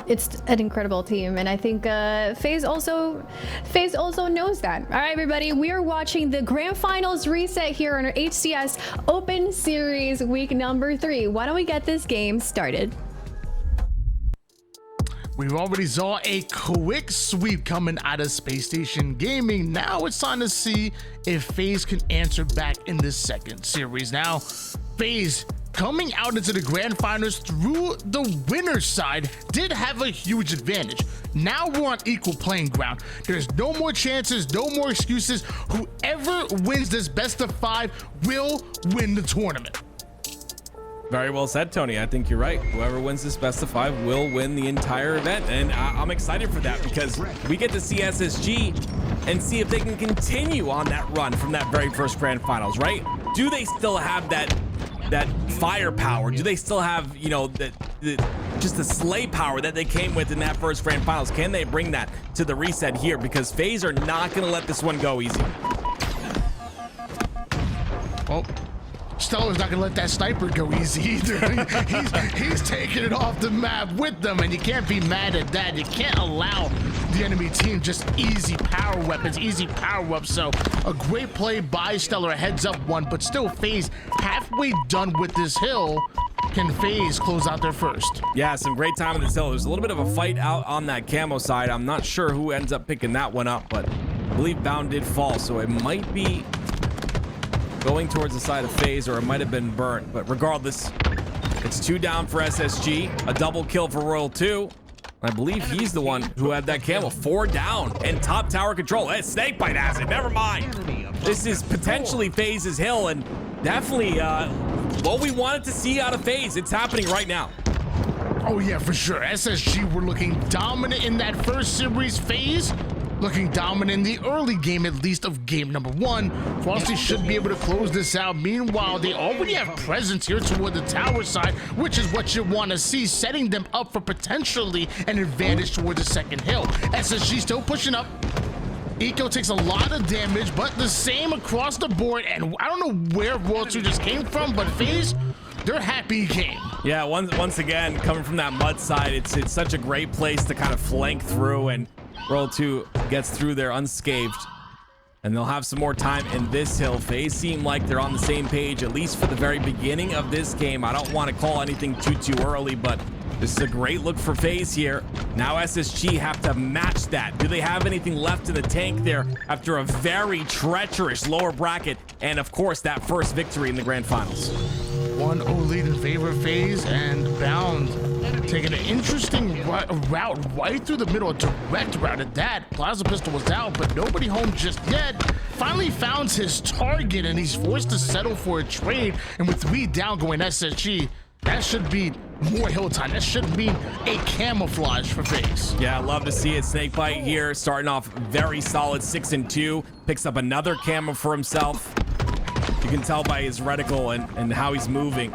A: It's an incredible team, and I think FaZe also knows that. All right, everybody, we are watching the Grand Finals reset here on our HCS Open Series week number 3. Why don't we get this game started?
B: We already saw a quick sweep coming out of Space Station Gaming. Now it's time to see if FaZe can answer back in the second series. Now, FaZe coming out into the Grand Finals through the winner's side did have a huge advantage. Now we're on equal playing ground. There's no more chances, no more excuses. Whoever wins this best of 5 will win the tournament.
C: Very well said, Tony. I think you're right. Whoever wins this best of 5 will win the entire event, and I'm excited for that, because we get to see SSG and see if they can continue on that run from that very first Grand Finals, right? Do they still have that firepower? Do they still have, you know, just the slay power that they came with in that first Grand Finals? Can they bring that to the reset here? Because FaZe are not going to let this one go easy.
B: Well, Stellar's not gonna let that sniper go easy either. he's taking it off the map with them, and you can't be mad at that. You can't allow the enemy team just easy power weapons, easy power ups. So a great play by Stellar, a heads up one, but still FaZe halfway done with this hill. Can FaZe close out their first?
C: Yeah, some great time in this hill. There's a little bit of a fight out on that camo side. I'm not sure who ends up picking that one up, but I believe Bound did fall, so it might be going towards the side of FaZe, or it might have been burnt. But regardless, it's 2 down for SSG, a double kill for Royal 2. I believe he's the one who had that camo. 4 down and top tower control. Hey, Snakebite has it. Never mind. This is potentially FaZe's hill, and definitely what we wanted to see out of FaZe. It's happening right now.
B: Oh yeah, for sure. SSG were looking dominant in that first series. FaZe looking dominant in the early game, at least of game number 1. Frosty should be able to close this out. Meanwhile, they already have presence here toward the tower side, which is what you want to see, setting them up for potentially an advantage towards the second hill. SSG still pushing up. Eco takes a lot of damage, but the same across the board, and I don't know where Royal 2 just came from, but FaZe, they're happy game.
C: Yeah, once again, coming from that mud side, it's such a great place to kind of flank through, and Royal 2 gets through there unscathed, and they'll have some more time in this hill. FaZe seem like they're on the same page, at least for the very beginning of this game. I don't want to call anything too early, but this is a great look for FaZe here. Now SSG have to match that. Do they have anything left in the tank there after a very treacherous lower bracket, and of course that first victory in the Grand Finals?
B: 1-0 lead in favor of FaZe, and Bound taking an interesting route right through the middle, a direct route at that. Plaza Pistol was out, but nobody home just yet. Finally found his target, and he's forced to settle for a trade. And with 3 down going SSG, that should be more hill time. That should mean a camouflage for FaZe.
C: Yeah, I love to see it. Snakebite here, starting off very solid 6-2. Picks up another camo for himself. You can tell by his reticle and how he's moving.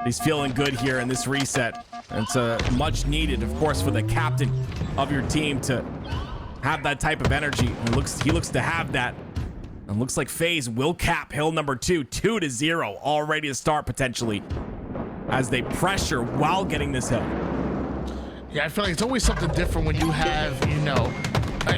C: He's feeling good here in this reset. And it's much needed, of course, for the captain of your team to have that type of energy. And he looks to have that. And looks like FaZe will cap hill number 2, 2-0, all ready to start potentially as they pressure while getting this hill.
B: Yeah, I feel like it's always something different when you have,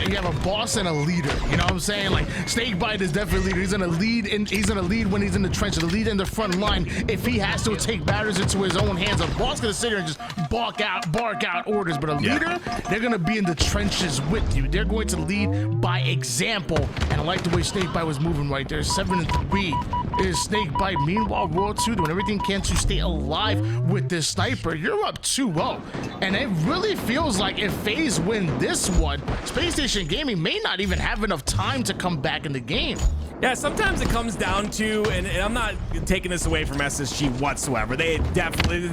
B: you have a boss and a leader. You know what I'm saying? Like Snakebite is definitely a leader. He's gonna lead when he's in the trench, the lead in the front line. If he has to take matters into his own hands, a boss gonna sit here and just bark out orders. But a leader, they're gonna be in the trenches with you. They're going to lead by example. And I like the way Snakebite was moving right there. 7-3 is Snakebite. Meanwhile, Royal 2 doing everything can to stay alive with this sniper. You're up 2-0. And it really feels like if FaZe win this one, Space Station Gaming may not even have enough time to come back in the game.
C: Yeah, sometimes it comes down to, and I'm not taking this away from SSG whatsoever. They definitely,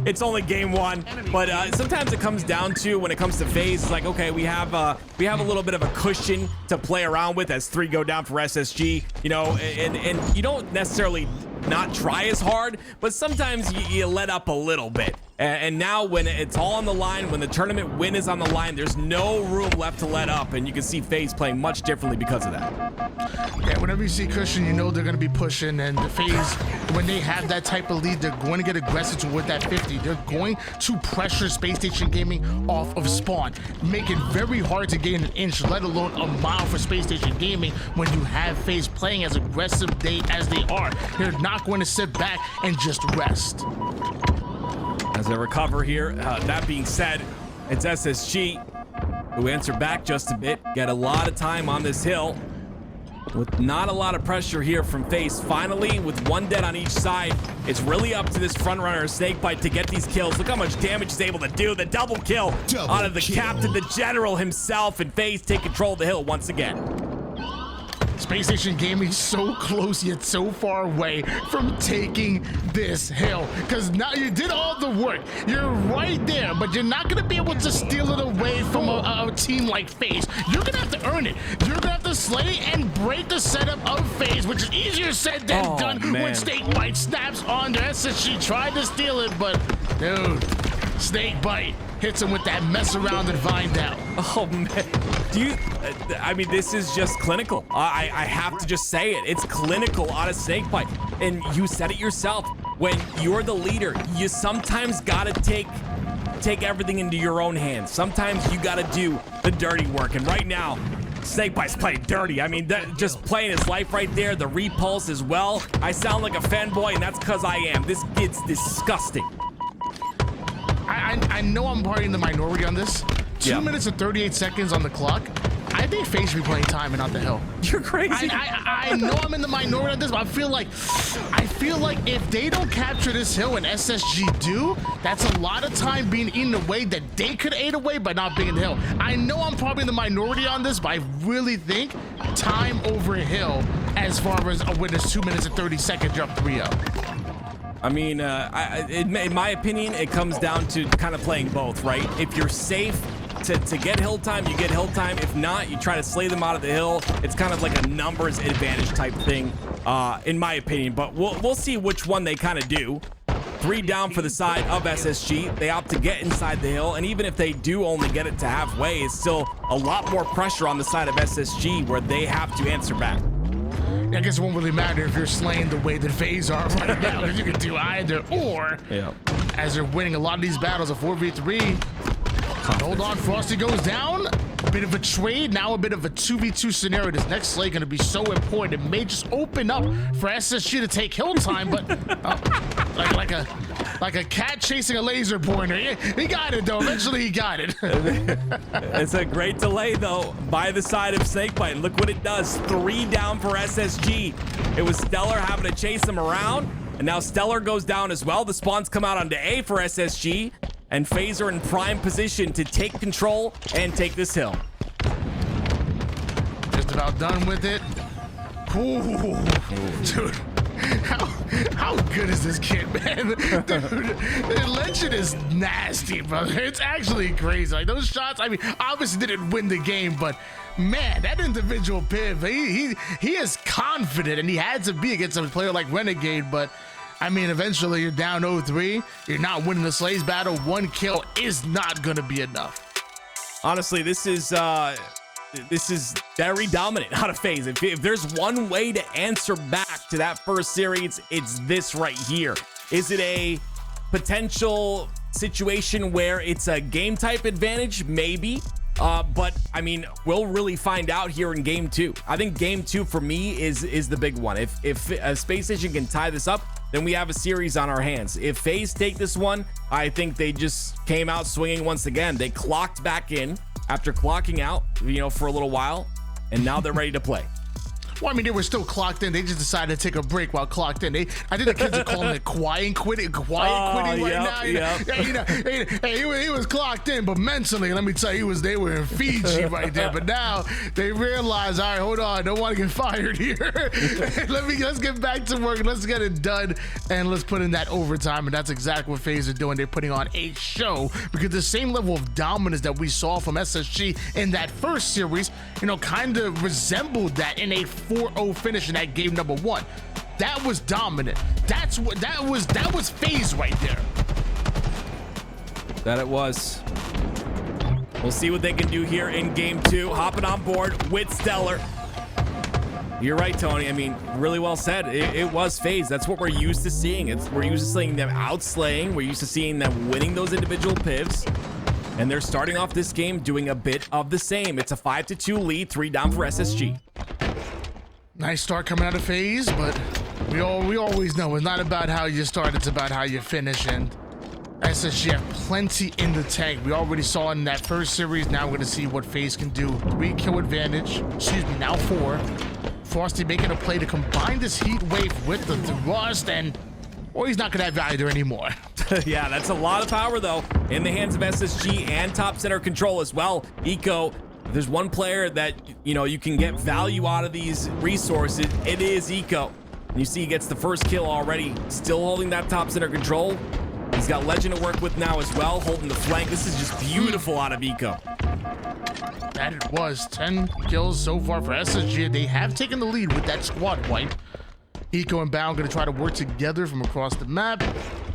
C: it's only game 1, but sometimes it comes down to, when it comes to FaZe, it's like, okay, we have a little bit of a cushion to play around with as 3 go down for SSG, and you don't necessarily not try as hard, but sometimes you let up a little bit. And now when it's all on the line, when the tournament win is on the line, there's no room left to let up, and you can see FaZe playing much differently because of that.
B: Yeah, whenever you see cushion, you know they're going to be pushing, and the FaZe, when they have that type of lead, they're going to get aggressive toward that 50. They're going to pressure Space Station Gaming off of spawn, make it very hard to gain an inch, let alone a mile for Space Station Gaming when you have FaZe playing as aggressive as they are. They're not going to sit back and just rest.
C: As they recover here, that being said, it's SSG who answer back just a bit, get a lot of time on this hill with not a lot of pressure here from FaZe. Finally, with 1 dead on each side, it's really up to this front runner Snakebite to get these kills. Look how much damage he's able to do. The double kill out of the captain, the general himself, and FaZe take control of the hill once again.
B: Space Station Gaming so close yet so far away from taking this hill, because now you did all the work. You're right there, but you're not going to be able to steal it away from a team like FaZe. You're going to have to earn it. You're going to have to slay and break the setup of FaZe, which is easier said than done when Snakebite snaps on there. SSG tried to steal it, but dude, Snakebite hits him with that mess around and find out.
C: Oh man, I mean, this is just clinical. I have to just say it. It's clinical out of Snakebite. And you said it yourself. When you're the leader, you sometimes gotta take everything into your own hands. Sometimes you gotta do the dirty work. And right now, Snakebite's playing dirty. I mean, just playing his life right there. The repulse as well. I sound like a fanboy, and that's because I am. This kid's disgusting.
B: I know I'm probably in the minority on this. 2 minutes and 38 seconds on the clock. I think FaZe should be playing time and not the hill.
C: You're crazy.
B: I know I'm in the minority on this, but I feel like if they don't capture this hill and SSG do, that's a lot of time being eaten away that they could aid away by not being in the hill. I know I'm probably in the minority on this, but I really think time over hill as far as a win is 2 minutes and 30 seconds, you're up 3-0.
C: I mean, in my opinion, it comes down to kind of playing both, right? If you're safe to get hill time, you get hill time. If not, you try to slay them out of the hill. It's kind of like a numbers advantage type thing, in my opinion. But we'll see which one they kind of do. 3 down for the side of SSG. They opt to get inside the hill, and even if they do only get it to halfway, it's still a lot more pressure on the side of SSG where they have to answer back.
B: I guess it won't really matter if you're slaying the way that FaZe are right now, because you can do either or.
C: Yeah.
B: As they're winning a lot of these battles, a 4v3. Hold on, Frosty goes down. A bit of a trade, now a bit of a 2v2 scenario. This next slay going to be so important. It may just open up for SSG to take hill time, but like a cat chasing a laser pointer. He got it though. Eventually he got it.
C: It's a great delay though by the side of Snakebite. Look what it does. 3 down for SSG. It was Stellar having to chase him around, and now Stellar goes down as well. The spawns come out onto A for SSG, and FaZe are in prime position to take control and take this hill.
B: Just about done with it. Ooh. Dude, how good is this kid, man? Dude, the legend is nasty, brother. It's actually crazy. Like, those shots, I mean, obviously didn't win the game, but man, that individual piv, he is confident, and he had to be against a player like Renegade, but I mean, eventually you're down 0-3. You're not winning the Slays battle. 1 kill is not going to be enough.
C: Honestly, this is very dominant out of Faze. If there's one way to answer back to that first series, it's this right here. Is it a potential situation where it's a game type advantage? Maybe. But I mean, we'll really find out here in game 2. I think game 2 for me is the big one. If Space Station can tie this up, then we have a series on our hands. If Faze take this one, I think they just came out swinging once again. They clocked back in after clocking out, for a little while, and now they're ready to play.
B: Well, I mean, they were still clocked in. They just decided to take a break while clocked in. I think the kids are calling it quiet quitting right now. He was clocked in, but mentally, let me tell you, they were in Fiji right there. But now they realize, all right, hold on, don't want to get fired here. Let's get back to work. Let's get it done, and let's put in that overtime. And that's exactly what FaZe are doing. They're putting on a show because the same level of dominance that we saw from SSG in that first series, kind of resembled that in a 4-0 finish in that game number 1. That was dominant. That was FaZe right there.
C: That it was. We'll see what they can do here in game 2. Hopping on board with Stellar. You're right, Tony. I mean, really well said. It was FaZe. That's what we're used to seeing. We're used to seeing them outslaying. We're used to seeing them winning those individual pivs. And they're starting off this game doing a bit of the same. It's a 5-2 lead, 3 down for SSG.
B: Nice start coming out of FaZe, but we always know it's not about how you start, it's about how you finish. And SSG have plenty in the tank. We already saw in that first series. Now we're going to see what FaZe can do. 3 kill advantage. Excuse me, now 4. Frosty making a play to combine this heat wave with the thrust, and he's not going to have value anymore.
C: Yeah, that's a lot of power, though, in the hands of SSG and top center control as well. Eco, if there's one player that, you can get value out of these resources, it is Eco. And you see he gets the first kill already, still holding that top center control. He's got Legend to work with now as well, holding the flank. This is just beautiful out of Eco.
B: That it was. 10 kills so far for SSG. They have taken the lead with that squad wipe. Eco and Bound going to try to work together from across the map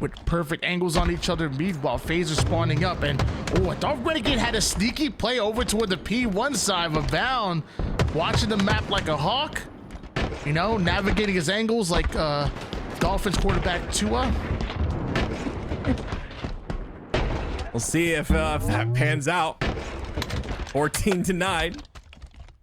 B: with perfect angles on each other. Meanwhile, FaZe are spawning up, and I thought Renegade had a sneaky play over toward the P1 side of Bound, watching the map like a hawk, navigating his angles like Dolphins quarterback Tua.
C: We'll see if that pans out. 14-9.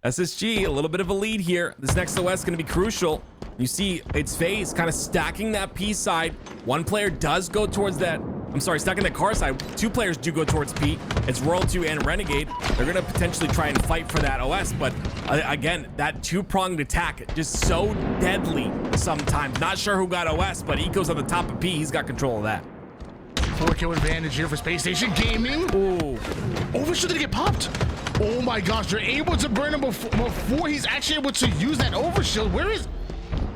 C: SSG, a little bit of a lead here. This next OS is going to be crucial. You see, it's FaZe kind of stacking that P side. One player does go towards that. I'm sorry, stacking that car side. 2 players do go towards P. It's Royal 2 and Renegade. They're going to potentially try and fight for that OS. But again, that 2-pronged attack, just so deadly sometimes. Not sure who got OS, but Eco's on the top of P. He's got control of that.
B: 4 kill advantage here for Space Station Gaming.
C: Ooh.
B: Overshield did get popped. Oh my gosh, they're able to burn him before he's actually able to use that overshield. Where is...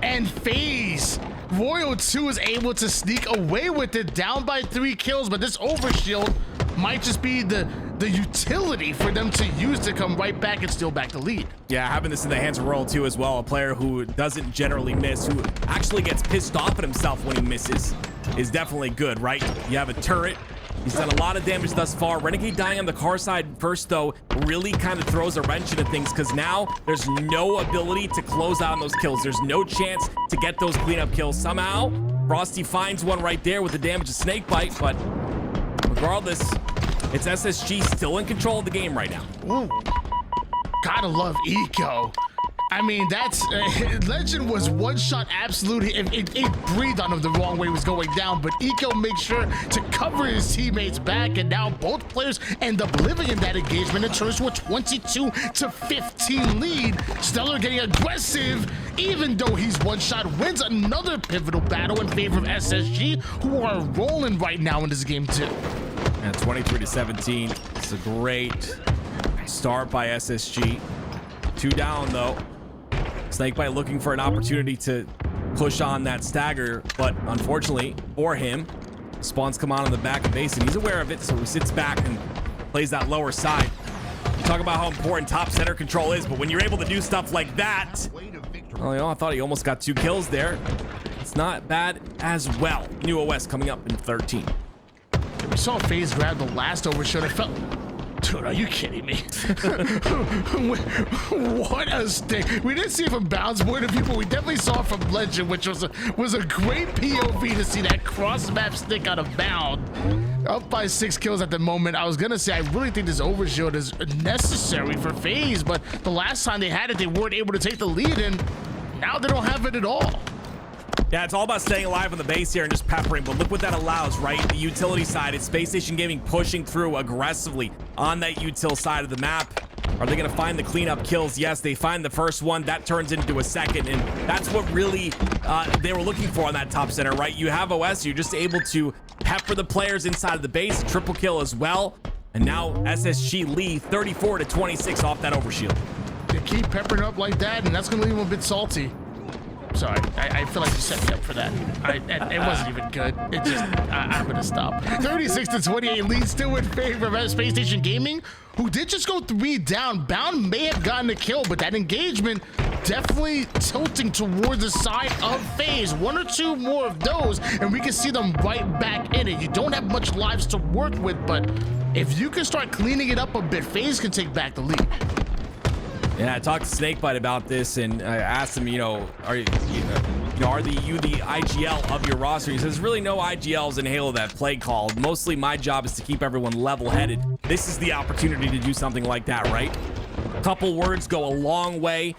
B: And FaZe, Royal 2 is able to sneak away with it, down by 3 kills, but this overshield might just be the utility for them to use to come right back and steal back the lead.
C: Yeah, having this in the hands of Royal 2 as well, a player who doesn't generally miss, who actually gets pissed off at himself when he misses, is definitely good, right? You have a turret. He's done a lot of damage thus far. Renegade dying on the car side first, though, really kind of throws a wrench into things because now there's no ability to close out on those kills. There's no chance to get those cleanup kills. Somehow, Frosty finds one right there with the damage of Snakebite, but regardless, it's SSG still in control of the game right now.
B: Ooh. Gotta love Eco. I mean, that's Legend was one shot absolutely. It breathed on him the wrong way, was going down, but Eco makes sure to cover his teammates back, and now both players end up living in that engagement. It turns to a 22-15 lead. Stellar getting aggressive, even though he's one shot, wins another pivotal battle in favor of SSG, who are rolling right now in this game too.
C: And 23-17. It's a great start by SSG. 2 down though. Snakebite looking for an opportunity to push on that stagger, but unfortunately for him, spawns come on the back of base, and he's aware of it, so he sits back and plays that lower side. You talk about how important top center control is, but when you're able to do stuff like that, I thought he almost got 2 kills there. is not bad as well. New OS coming up in 13.
B: We saw Faze grab the last overshoot. I felt... Dude, are you kidding me? What a stick. We didn't see it from Bounce point of view, but we definitely saw it from Legend, which was a great POV to see that cross-map stick out of bound. Up by 6 kills at the moment. I was going to say, I really think this overshield is necessary for Faze, but the last time they had it, they weren't able to take the lead, and now they don't have it at all.
C: Yeah, it's all about staying alive on the base here and just peppering, but look what that allows, right? The utility side, it's Space Station Gaming pushing through aggressively on that util side of the map. Are they going to find the cleanup kills? Yes, they find the first one. That turns into a second, and that's what really they were looking for on that top center, right? You have OS, you're just able to pepper the players inside of the base, triple kill as well, and now SSG lead 34-26 off that overshield.
B: They keep peppering up like that, and that's going to leave them a bit salty. Sorry, I feel like you set me up for that. It wasn't even good. It just, I'm gonna stop. 36-28 lead still in favor of Space Station Gaming, who did just go 3 down. Bound may have gotten a kill, but that engagement definitely tilting towards the side of Faze. 1 or 2 more of those, and we can see them right back in it. You don't have much lives to work with, but if you can start cleaning it up a bit, Faze can take back the lead.
C: Yeah, I talked to Snakebite about this, and I asked him, are you the IGL of your roster? He says, there's really no IGLs in Halo that play called. Mostly my job is to keep everyone level-headed. This is the opportunity to do something like that, right? A couple words go a long way.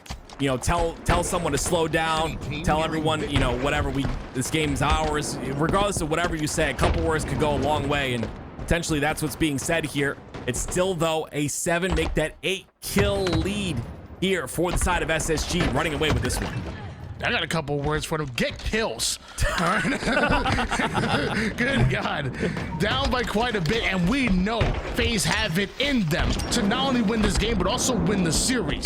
C: Tell someone to slow down, tell everyone, whatever, this game's ours. Regardless of whatever you say, a couple words could go a long way, and potentially that's what's being said here. It's still, though, a 7, make that 8-kill lead here for the side of SSG, running away with this one.
B: I got a couple words for them. Get kills. All right. Good God. Down by quite a bit, and we know FaZe have it in them to not only win this game, but also win the series.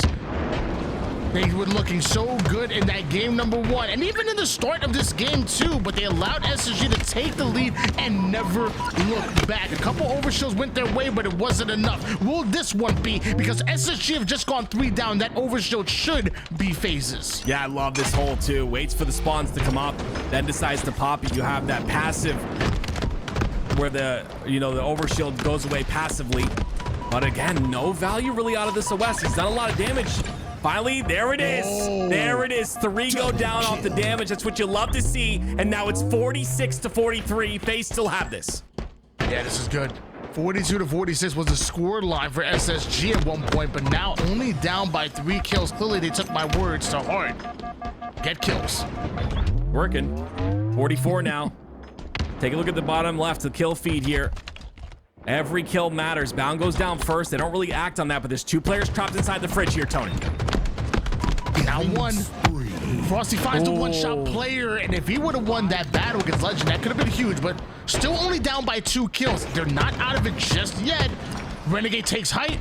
B: They were looking so good in that game number 1, and even in the start of this game too, but they allowed SSG to take the lead and never look back. A couple overshields went their way, but it wasn't enough. Will this one be? Because SSG have just gone 3 down. That overshield should be Faze's.
C: Yeah, I love this hole too. Waits for the spawns to come up, then decides to pop it. You have that passive where the overshield goes away passively. But again, no value really out of this OS. He's done a lot of damage. Finally, there it is. Oh. There it is. 3 go down off the damage. That's what you love to see. And now it's 46-43. FaZe still have this.
B: Yeah, this is good. 42-46 was the score line for SSG at one point, but now only down by 3 kills. Clearly, they took my words to heart. Get kills.
C: Working. 44 now. Take a look at the bottom left, the kill feed here. Every kill matters. Bound goes down first. They don't really act on that, but there's 2 players trapped inside the fridge here, Tony.
B: Now 1. Frosty finds the one-shot player, and if he would have won that battle against Legend, that could have been huge, but still only down by 2 kills. They're not out of it just yet. Renegade takes height.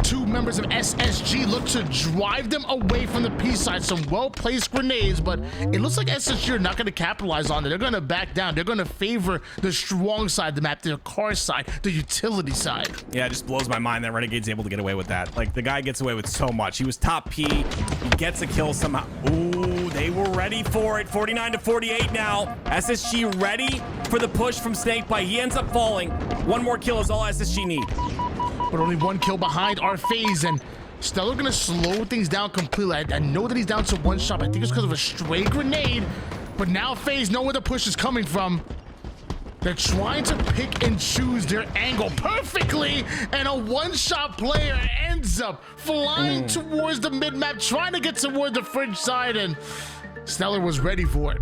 B: 2 members of SSG look to drive them away from the P side. Some well-placed grenades, but it looks like SSG are not going to capitalize on it. They're going to back down. They're going to favor the strong side of the map, the car side, the utility side.
C: Yeah, it just blows my mind that Renegade's able to get away with that. Like, the guy gets away with so much. He was top P. He gets a kill somehow. Ooh, they were ready for it. 49-48 now. SSG ready for the push from Snakebite. He ends up falling. 1 more kill is all SSG need.
B: But only 1 kill behind our FaZe, and Stellar gonna slow things down completely. I know that he's down to 1 shot. I think it's because of a stray grenade, but now FaZe know where the push is coming from. They're trying to pick and choose their angle perfectly, and a 1-shot player ends up flying towards the mid-map, trying to get toward the fridge side, and Stellar was ready for it.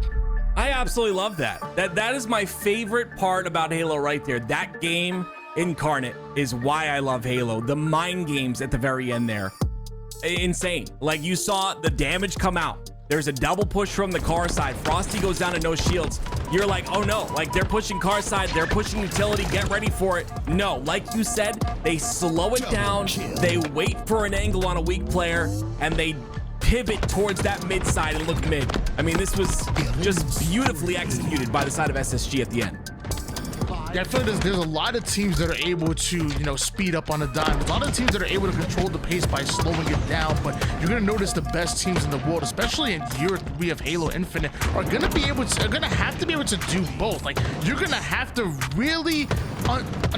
C: I absolutely love that. That is my favorite part about Halo right there. That game incarnate is why I love Halo. The mind games at the very end there. Insane. Like, you saw the damage come out. There's a double push from the car side. Frosty goes down to no shields. You're like, oh no, like they're pushing car side, they're pushing utility, get ready for it. No, like you said, they slow it down, they wait for an angle on a weak player, and they pivot towards that mid side and look mid. I mean, this was just beautifully executed by the side of SSG at the end.
B: Yeah, I feel like there's a lot of teams that are able to, you know, speed up on a dime. There's a lot of teams that are able to control the pace by slowing it down, but you're gonna notice the best teams in the world, especially in year 3 of Halo Infinite, are gonna have to be able to do both. Like, you're gonna have to really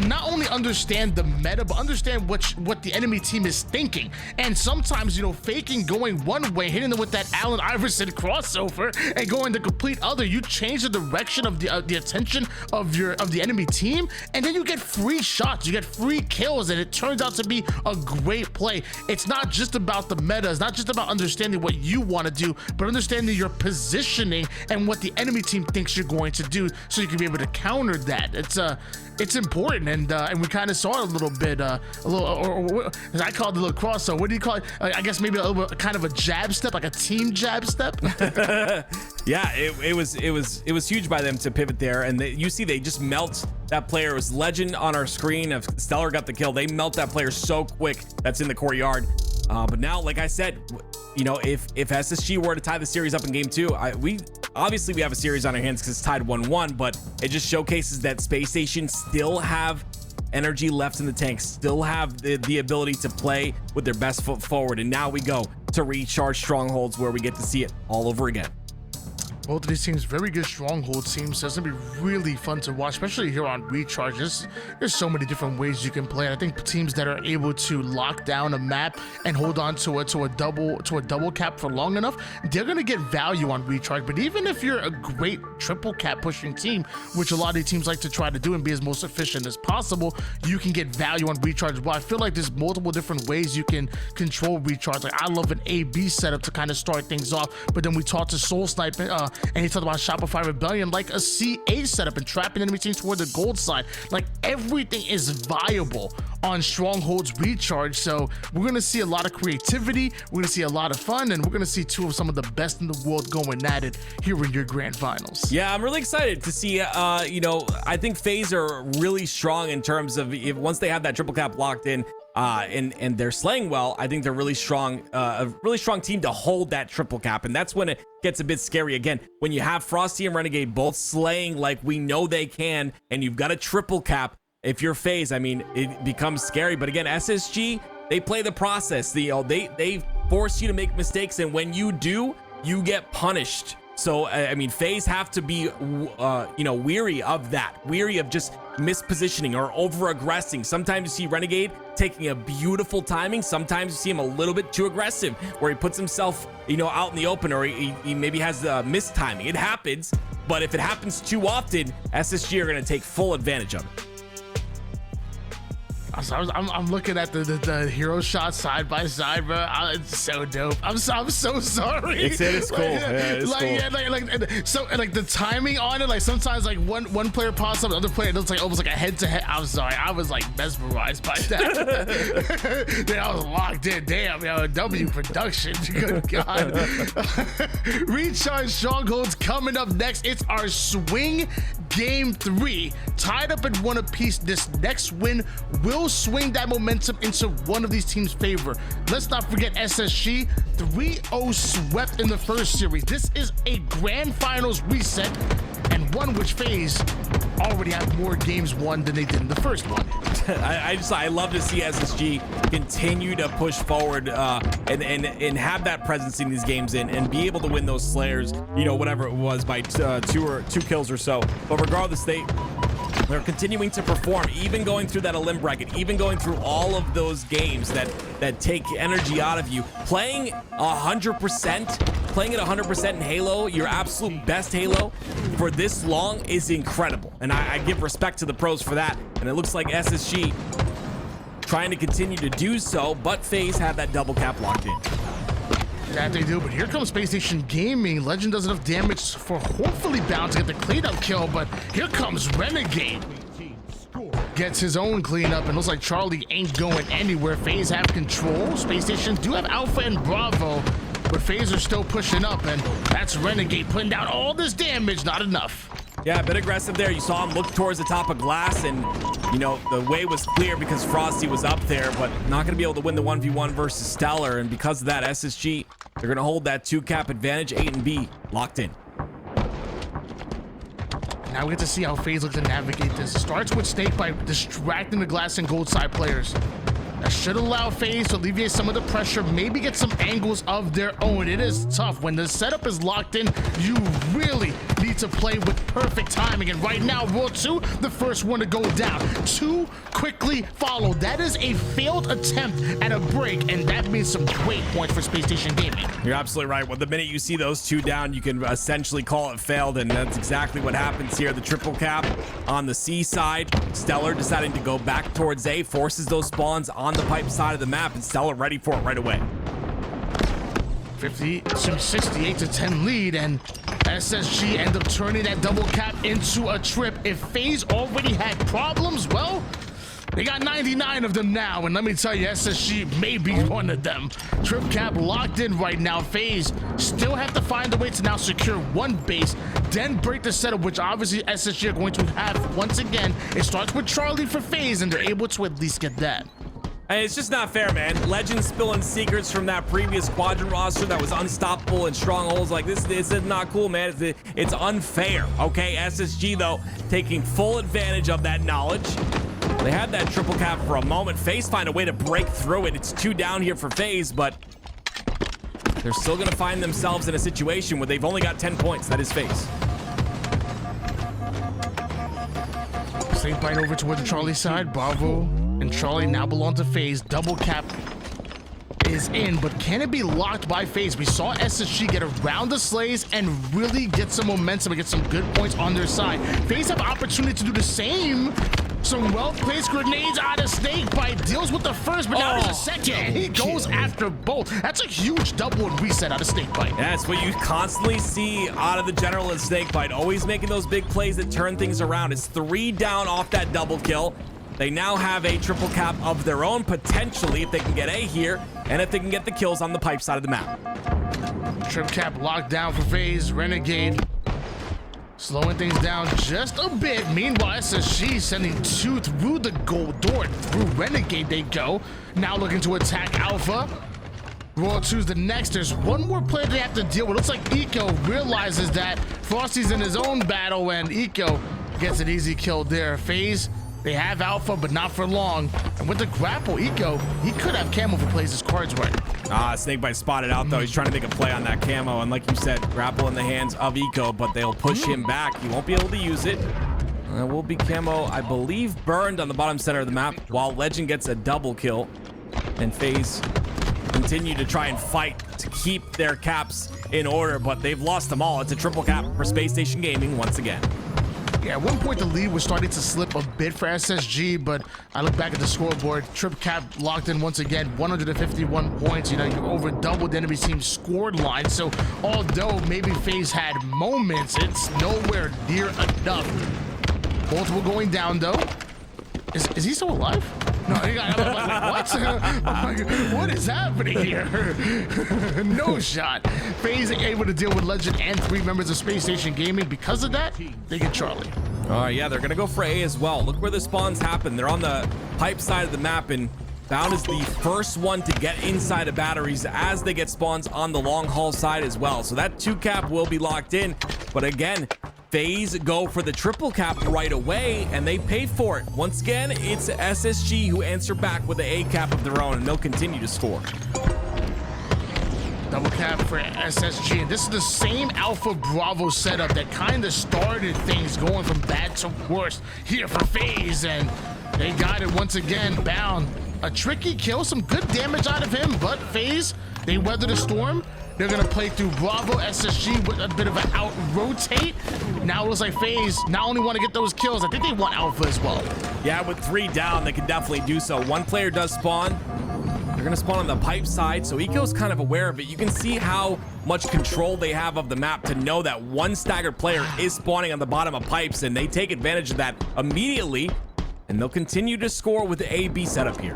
B: not only understand the meta, but understand what the enemy team is thinking. And sometimes, you know, faking going one way, hitting them with that Allen Iverson crossover, and going the complete other, you change the direction of the attention of the enemy team, and then you get free shots, you get free kills, and it turns out to be a great play. It's not just about the meta, it's not just about understanding what you want to do, but understanding your positioning and what the enemy team thinks you're going to do, so you can be able to counter that. It's important, and we kind of saw it a little bit, or I call it a little crossover. What do you call it? I guess maybe a little kind of a jab step, like a team jab step.
C: Yeah, it was huge by them to pivot there, and you see they just melt that player. It was Legend on our screen. If Stellar got the kill, they melt that player so quick. That's in the courtyard. But now, like I said, you know, if SSG were to tie the series up in game 2, we obviously have a series on our hands because it's tied 1-1, but it just showcases that Space Station still have energy left in the tank, still have the ability to play with their best foot forward. And now we go to recharge strongholds, where we get to see it all over again.
B: Both of these teams, very good stronghold teams. So it's gonna be really fun to watch, especially here on Recharge. There's so many different ways you can play. And I think teams that are able to lock down a map and hold on to a double cap for long enough, they're gonna get value on Recharge. But even if you're a great triple cap pushing team, which a lot of these teams like to try to do and be as most efficient as possible, you can get value on Recharge. Well, I feel like there's multiple different ways you can control Recharge. Like, I love an A/B setup to kind of start things off, but then we talked to Soul Snipe, and he talked about Shopify Rebellion, like a CA setup and trapping enemy teams toward the gold side. Like, everything is viable on Stronghold's Recharge. So we're gonna see a lot of creativity, we're gonna see a lot of fun, and we're gonna see two of some of the best in the world going at it here in your grand finals.
C: Yeah, I'm really excited to see. You know, I think Faze are really strong in terms of once they have that triple cap locked in. And they're slaying well. I think they're really strong, a really strong team to hold that triple cap, and that's when it gets a bit scary again. When you have Frosty and Renegade both slaying like we know they can, and you've got a triple cap. If you're Faze, I mean, it becomes scary. But again, SSG, they play the process. They force you to make mistakes, and when you do, you get punished. So I mean, Faze have to be, you know, weary of that, weary of just mispositioning or over aggressing. Sometimes you see Renegade taking a beautiful timing. Sometimes you see him a little bit too aggressive, where he puts himself, you know, out in the open, or he maybe has missed timing. It happens, but if it happens too often, SSG are going to take full advantage of it.
B: I'm looking at the hero shot side by side, bro. It's so dope. I'm so sorry.
C: It's cool.
B: Like the timing on it, like sometimes like one player pops up, the other player, it looks like almost like a head to head. I'm sorry, I was like mesmerized by that. Then I was locked in. Damn, yo, W production. Good God. Recharge Strongholds coming up next. It's our swing game 3, tied up at 1 apiece. This next win will swing that momentum into one of these teams' favor. Let's not forget SSG 3-0 swept in the first series. This is a grand finals reset, and one which Faze already have more games won than they did in the first one.
C: I love to see SSG continue to push forward and have that presence in these games and be able to win those Slayers, you know, whatever it was, by two kills or so. But regardless, they're continuing to perform, even going through that elim bracket, even going through all of those games that take energy out of you. Playing 100%, playing at 100% in Halo, your absolute best Halo for this long is incredible. And I give respect to the pros for that. And it looks like SSG trying to continue to do so, but Faze had that double cap locked in.
B: That they do, but here comes Space Station Gaming. Legend does enough damage for hopefully bound to get the cleanup kill, but here comes Renegade. Gets his own cleanup, and looks like Charlie ain't going anywhere. Faze have control. Space Station do have Alpha and Bravo, but Faze are still pushing up, and that's Renegade putting down all this damage. Not enough.
C: Yeah, a bit aggressive there. You saw him look towards the top of glass, and you know the way was clear because Frosty was up there, but not going to be able to win the 1v1 versus Stellar. And because of that, SSG, they're going to hold that 2 cap advantage. 8 and B locked in.
B: Now we get to see how Faze looks to navigate this. It starts with Snake by distracting the glass and gold side players. That should allow Faze to alleviate some of the pressure, maybe get some angles of their own. It is tough. When the setup is locked in, you really need to play with perfect timing. And right now, World 2, the first one to go down. 2 quickly followed. That is a failed attempt at a break, and that means some great points for Space Station Gaming.
C: You're absolutely right. Well, the minute you see those 2 down, you can essentially call it failed, and that's exactly what happens here. The triple cap on the C side. Stellar deciding to go back towards A, forces those spawns on the pipe side of the map, and Stellar ready for it right away.
B: 68 to 10 lead, and SSG end up turning that double cap into a trip. If Faze already had problems, well, they got 99 of them now, and let me tell you, SSG may be one of them. Trip cap locked in right now. Faze still have to find a way to now secure one base, then break the setup, which obviously SSG are going to have once again. It starts with Charlie for Faze, and they're able to at least get that.
C: And it's just not fair, man. Legends spilling secrets from that previous quadrant roster that was unstoppable in strongholds like this. This is not cool, man. It's unfair, okay? SSG, though, taking full advantage of that knowledge. They had that triple cap for a moment. Faze find a way to break through it. It's 2 down here for Faze, but they're still going to find themselves in a situation where they've only got 10 points. That is Faze.
B: Snake bite over toward the Charlie side. Bravo and Charlie now belong to Faze. Double cap is in, but can it be locked by Faze? We saw SSG get around the slays and really get some momentum and get some good points on their side. Faze have opportunity to do the same. Some well-placed grenades out of Snake Bite, deals with the first, but now there's a second. He goes after both. That's a huge double and reset out of Snake Bite.
C: That's what you constantly see out of the general and Snake Bite, always making those big plays that turn things around. It's 3 down off that double kill. They now have a triple cap of their own, potentially, if they can get A here, and if they can get the kills on the pipe side of the map.
B: Trip cap locked down for Faze. Renegade slowing things down just a bit. Meanwhile, SSG sending 2 through the gold door. Through Renegade they go. Now looking to attack Alpha. Royal 2's the next. There's one more player they have to deal with. Looks like Eco realizes that Frosty's in his own battle, and Eco gets an easy kill there. Faze, they have Alpha, but not for long. And with the grapple, Eco, he could have camo if he plays his cards right.
C: Snakebite spotted out, though. He's trying to make a play on that camo, and like you said, grapple in the hands of Eco, but they'll push him back. He won't be able to use it. There will be camo, I believe, burned on the bottom center of the map, while Legend gets a double kill, and Faze continue to try and fight to keep their caps in order, but they've lost them all. It's a triple cap for Space Station Gaming once again.
B: Yeah, at one point the lead was starting to slip a bit for SSG, but I look back at the scoreboard. Trip cap locked in once again, 151 points. You know, you over doubled the enemy team's scored line. So although maybe Faze had moments, it's nowhere near enough. Multiple going down though. Is he still alive? No, I'm like, what? I'm like, what is happening here? No shot. Faze able to deal with Legend and 3 members of Space Station Gaming. Because of that, they get Charlie.
C: Yeah, they're gonna go for A as well. Look where the spawns happen. They're on the pipe side of the map, and Bound is the first one to get inside of batteries as they get spawns on the long haul side as well. So that 2 cap will be locked in. But again, Faze go for the triple cap right away, and they pay for it. Once again, it's SSG who answer back with the A cap of their own, and they'll continue to score.
B: Double cap for SSG, and this is the same Alpha Bravo setup that kind of started things going from bad to worse here for Faze, and they got it once again. Bound, a tricky kill, some good damage out of him, but Faze, they weather the storm. They're gonna play through Bravo. SSG with a bit of an out rotate. Now it looks like Faze not only want to get those kills, I think they want Alpha as well.
C: Yeah, with 3 down, they can definitely do so. One player does spawn. They're gonna spawn on the pipe side, so Eco's kind of aware of it. You can see how much control they have of the map to know that one staggered player is spawning on the bottom of pipes, and they take advantage of that immediately, and they'll continue to score with the A-B setup here.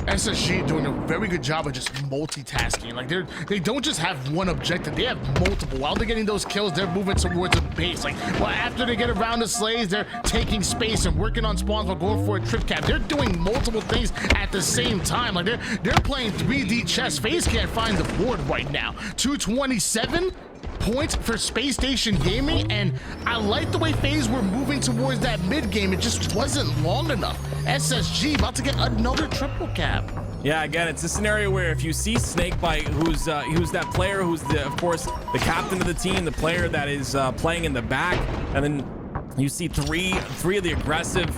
B: SSG doing a very good job of just multitasking. Like they don't just have one objective, they have multiple. While they're getting those kills, they're moving towards a base. Like, well, after they get around the slays, they're taking space and working on spawns while going for a trip cap. They're doing multiple things at the same time. Like they're playing 3D chess. Faze can't find the board right now. 227. points for Space Station Gaming, and I like the way FaZe were moving towards that mid game. It just wasn't long enough. SSG about to get another triple cap.
C: Yeah, again, it's a scenario where if you see Snakebite, who's that player, who's of course the captain of the team, the player that is playing in the back, and then you see three of the aggressive,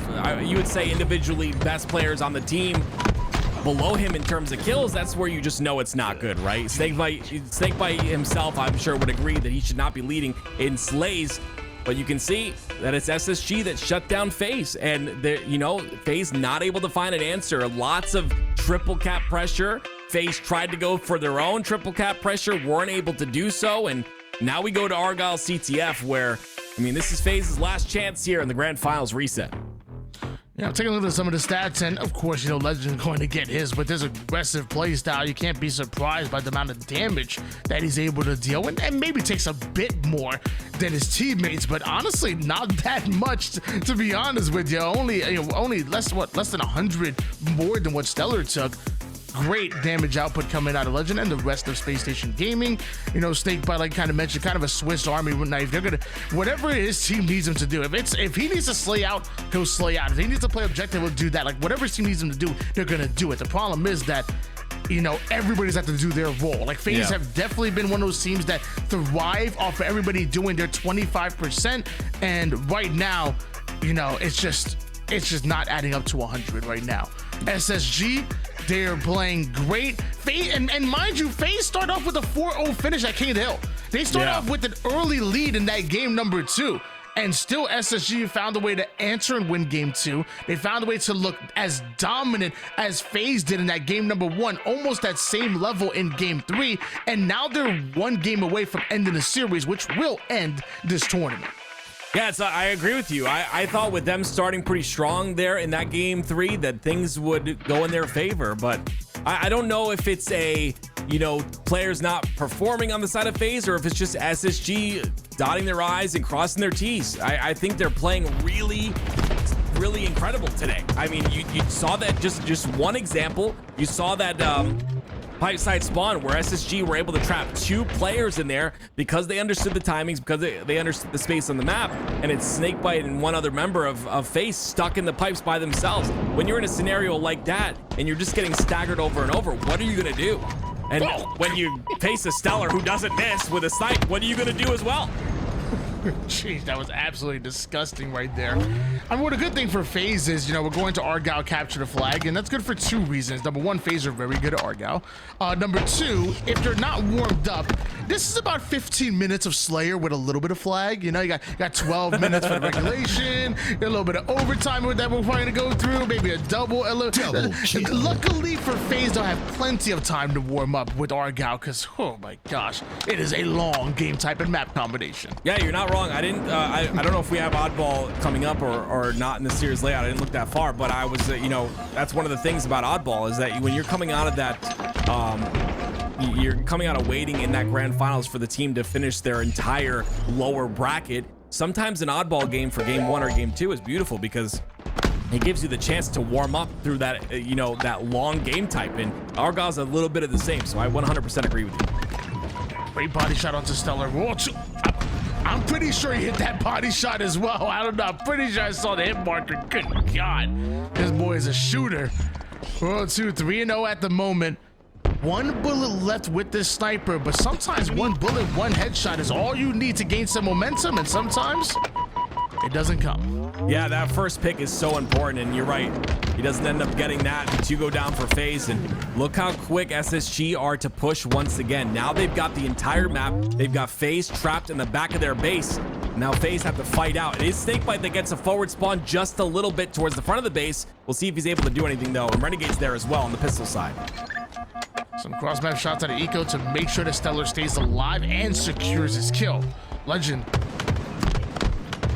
C: you would say individually best players on the team below him in terms of kills, that's where you just know it's not good, right? Snakebite himself, I'm sure, would agree that he should not be leading in slays, but you can see that it's SSG that shut down FaZe, and FaZe not able to find an answer. Lots of triple cap pressure. FaZe tried to go for their own triple cap pressure, weren't able to do so, and now we go to Argyle CTF, where, I mean, this is FaZe's last chance here in the Grand Finals reset.
B: Yeah, taking a look at some of the stats, and of course, Legend's going to get his, but this aggressive play style, you can't be surprised by the amount of damage that he's able to deal, and maybe takes a bit more than his teammates, but honestly, not that much, to be honest with you. Only less than 100 more than what Stellar took. Great damage output coming out of Legend and the rest of Space Station Gaming. Snakebite, like kind of mentioned, kind of a Swiss Army knife. They're gonna, whatever his team needs him to do. If he needs to slay out, he'll slay out. If he needs to play objective, he'll do that. Like whatever his team needs him to do, they're gonna do it. The problem is that everybody's have to do their role. Like FaZe have definitely been one of those teams that thrive off of everybody doing their 25%, and right now, it's just not adding up to 100 right now. SSG, they are playing great. FaZe, and mind you, FaZe start off with a 4-0 finish at King Hill. They start off with an early lead in that game number 2. And still SSG found a way to answer and win game 2. They found a way to look as dominant as FaZe did in that game number 1, almost that same level in game 3. And now they're one game away from ending the series, which will end this tournament.
C: Yeah, I agree with you. I thought with them starting pretty strong there in that game 3 that things would go in their favor, but I don't know if it's players not performing on the side of FaZe, or if it's just SSG dotting their I's and crossing their T's. I think they're playing really incredible today. I mean, you saw that, just one example. You saw that pipe side spawn where SSG were able to trap 2 players in there because they understood the timings, because they understood the space on the map, and it's Snakebite and one other member of FaZe stuck in the pipes by themselves. When you're in a scenario like that and you're just getting staggered over and over, what are you gonna do? And when you face a Stellar who doesn't miss with a snipe, what are you gonna do as well?
B: Jeez, that was absolutely disgusting right there. I mean, what a good thing for FaZe is, we're going to Argyle capture the flag, and that's good for 2 reasons. Number 1, FaZe are very good at Argyle. Number 2, if they're not warmed up, this is about 15 minutes of Slayer with a little bit of flag. You got 12 minutes for the regulation, a little bit of overtime with that we're probably gonna go through, maybe a double. Luckily for FaZe, they'll have plenty of time to warm up with Argyle, because, oh my gosh, it is a long game type and map combination.
C: Yeah, you're not wrong. I don't know if we have oddball coming up or not in the series layout. I didn't look that far, but I was, that's one of the things about oddball is that when you're coming out of that, you're coming out of waiting in that grand finals for the team to finish their entire lower bracket. Sometimes an oddball game for game 1 or game 2 is beautiful because it gives you the chance to warm up through that, that long game type. And Argyle's a little bit of the same, so I 100% agree with you.
B: Great body shot onto Stellar. I'm pretty sure he hit that body shot as well. I don't know. I'm pretty sure I saw the hit marker. Good God. This boy is a shooter. 3-0 at the moment. 1 bullet left with this sniper, but sometimes 1 bullet, 1 headshot is all you need to gain some momentum, and sometimes it doesn't come.
C: Yeah, that first pick is so important, and you're right. He doesn't end up getting that. The 2 go down for FaZe, and look how quick SSG are to push once again. Now they've got the entire map. They've got FaZe trapped in the back of their base. Now FaZe have to fight out. It is Snakebite that gets a forward spawn just a little bit towards the front of the base. We'll see if he's able to do anything, though. And Renegade's there as well on the pistol side.
B: Some cross-map shots out of Eco to make sure the Stellar stays alive and secures his kill. Legend,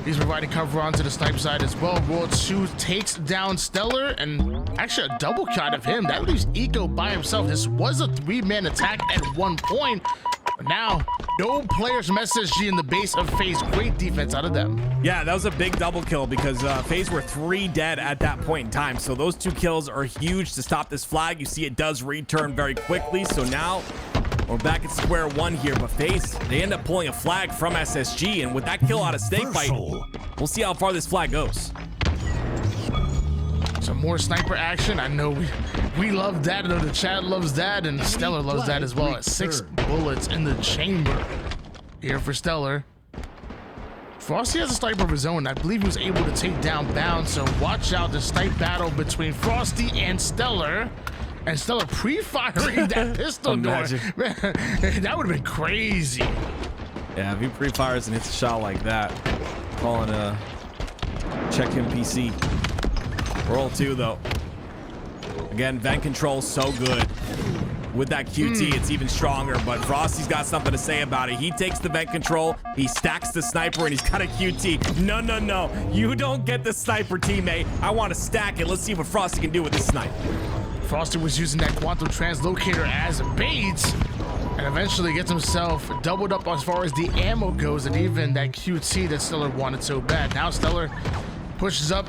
B: he's providing cover onto the snipe side as well. World 2 takes down Stellar, and actually a double shot of him. That leaves Eco by himself. This was a 3-man attack at one point. But now, no players from SSG in the base of FaZe. Great defense out of them.
C: Yeah, that was a big double kill because FaZe were 3 dead at that point in time. So those 2 kills are huge to stop this flag. You see it does return very quickly. So now We're back at square one here, but Faze, they end up pulling a flag from SSG, and with that kill out of Snakebite, we'll see how far this flag goes.
B: Some more sniper action. I know we love that. I know the chat loves that, and Stellar loves that as well. 6 bullets in the chamber here for Stellar. Frosty has a sniper of his own. I believe he was able to take down Bound, so watch out the snipe battle between Frosty and Stellar. And Stellar pre-firing that pistol door. Man, that would have been crazy.
C: Yeah, if he pre-fires and hits a shot like that, calling a check him PC. Roll 2 though. Again, vent control so good. With that QT, it's even stronger, but Frosty's got something to say about it. He takes the vent control, he stacks the sniper, and he's got a QT. No, no, no. You don't get the sniper, teammate. I want to stack it. Let's see what Frosty can do with this snipe.
B: Frosty was using that quantum translocator as bait, and eventually gets himself doubled up as far as the ammo goes, and even that QT that Stellar wanted so bad. Now Stellar pushes up,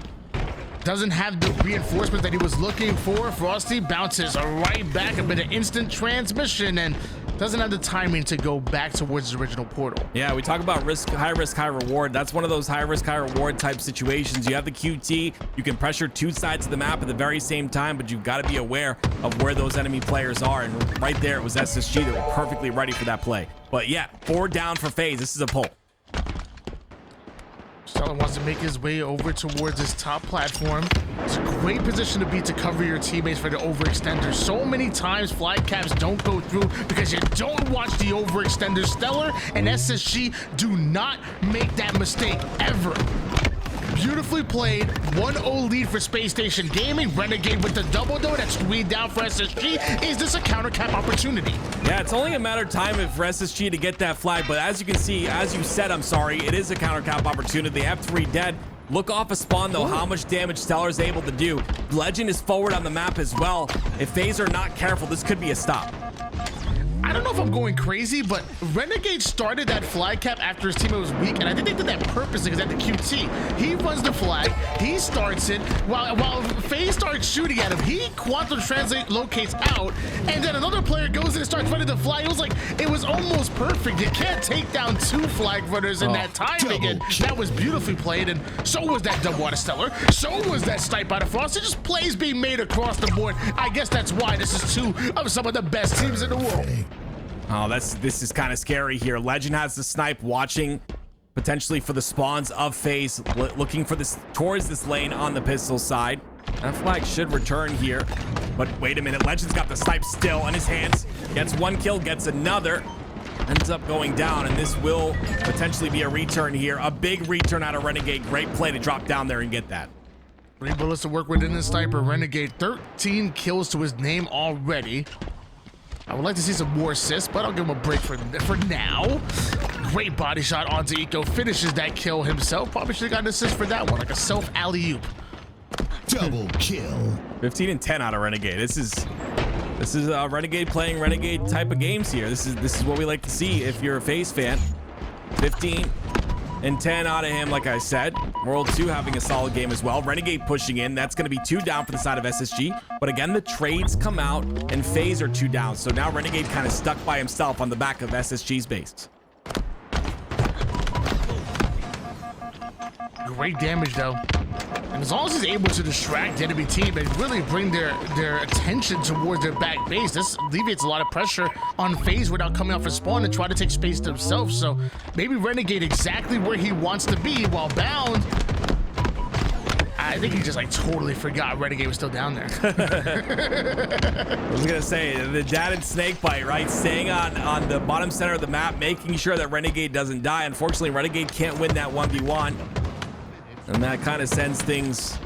B: doesn't have the reinforcement that he was looking for. Frosty bounces right back, a bit of instant transmission, and doesn't have the timing to go back towards his original portal.
C: Yeah, we talk about high risk, high reward. That's one of those high risk, high reward type situations. You have the QT, you can pressure 2 sides of the map at the very same time, but you've got to be aware of where those enemy players are. And right there, it was SSG that were perfectly ready for that play. But yeah, 4 down for Faze. This is a pull.
B: Stellar wants to make his way over towards this top platform. It's a great position to be to cover your teammates for the overextender. So many times flag caps don't go through because you don't watch the overextender. Stellar and SSG do not make that mistake ever. Beautifully played. 1-0 lead for Space Station Gaming. Renegade with the double though. That's 3 down for SSG. Is this a counter cap opportunity?
C: Yeah, it's only a matter of time for SSG to get that flag, but as you can see, as you said, I'm sorry, it is a counter cap opportunity. They have 3 dead. Look off a spawn though, how much damage Stellar is able to do. Legend is forward on the map as well. If Faze are not careful, this could be a stop.
B: I don't know if I'm going crazy, but Renegade started that flag cap after his teammate was weak, and I think they did that purposely because at the QT, he runs the flag, he starts it, while Faze starts shooting at him, he quantum translate locates out, and then another player goes in and starts running the flag. It was almost perfect. You can't take down 2 flag runners in that timing, and that was beautifully played, and so was that double out of Stellar, so was that snipe out of Frost. It just plays being made across the board. I guess that's why this is 2 of some of the best teams in the world.
C: Oh, this is kind of scary here. Legend has the snipe watching potentially for the spawns of Faze, looking for this towards this lane on the pistol side. That flag should return here, but wait a minute. Legend's got the snipe still in his hands. Gets 1 kill, gets another. Ends up going down, and this will potentially be a return here. A big return out of Renegade. Great play to drop down there and get that.
B: 3 bullets to work with in the sniper. Renegade 13 kills to his name already. I would like to see some more assists, but I'll give him a break for now. Great body shot onto Eco. Finishes that kill himself. Probably should have got an assist for that one, like a self alley-oop.
D: Double kill.
C: 15 and 10 out of Renegade. This is Renegade playing Renegade type of games here. This is what we like to see if you're a Faze fan. 15 and 10 out of him, like I said. World 2 having a solid game as well. Renegade pushing in. That's going to be 2 down for the side of SSG. But again, the trades come out and Faze are 2 down. So now Renegade kind of stuck by himself on the back of SSG's base.
B: Great damage though. And as long as he's able to distract the enemy team and really bring their attention towards their back base, this alleviates a lot of pressure on Faze without coming off his spawn and try to take space to himself. So maybe Renegade exactly where he wants to be, while Bound, I think he just like totally forgot Renegade was still down there.
C: I was gonna say the dad and Snakebite, right? Staying on the bottom center of the map, making sure that Renegade doesn't die. Unfortunately, Renegade can't win that 1v1. And that kind of sends things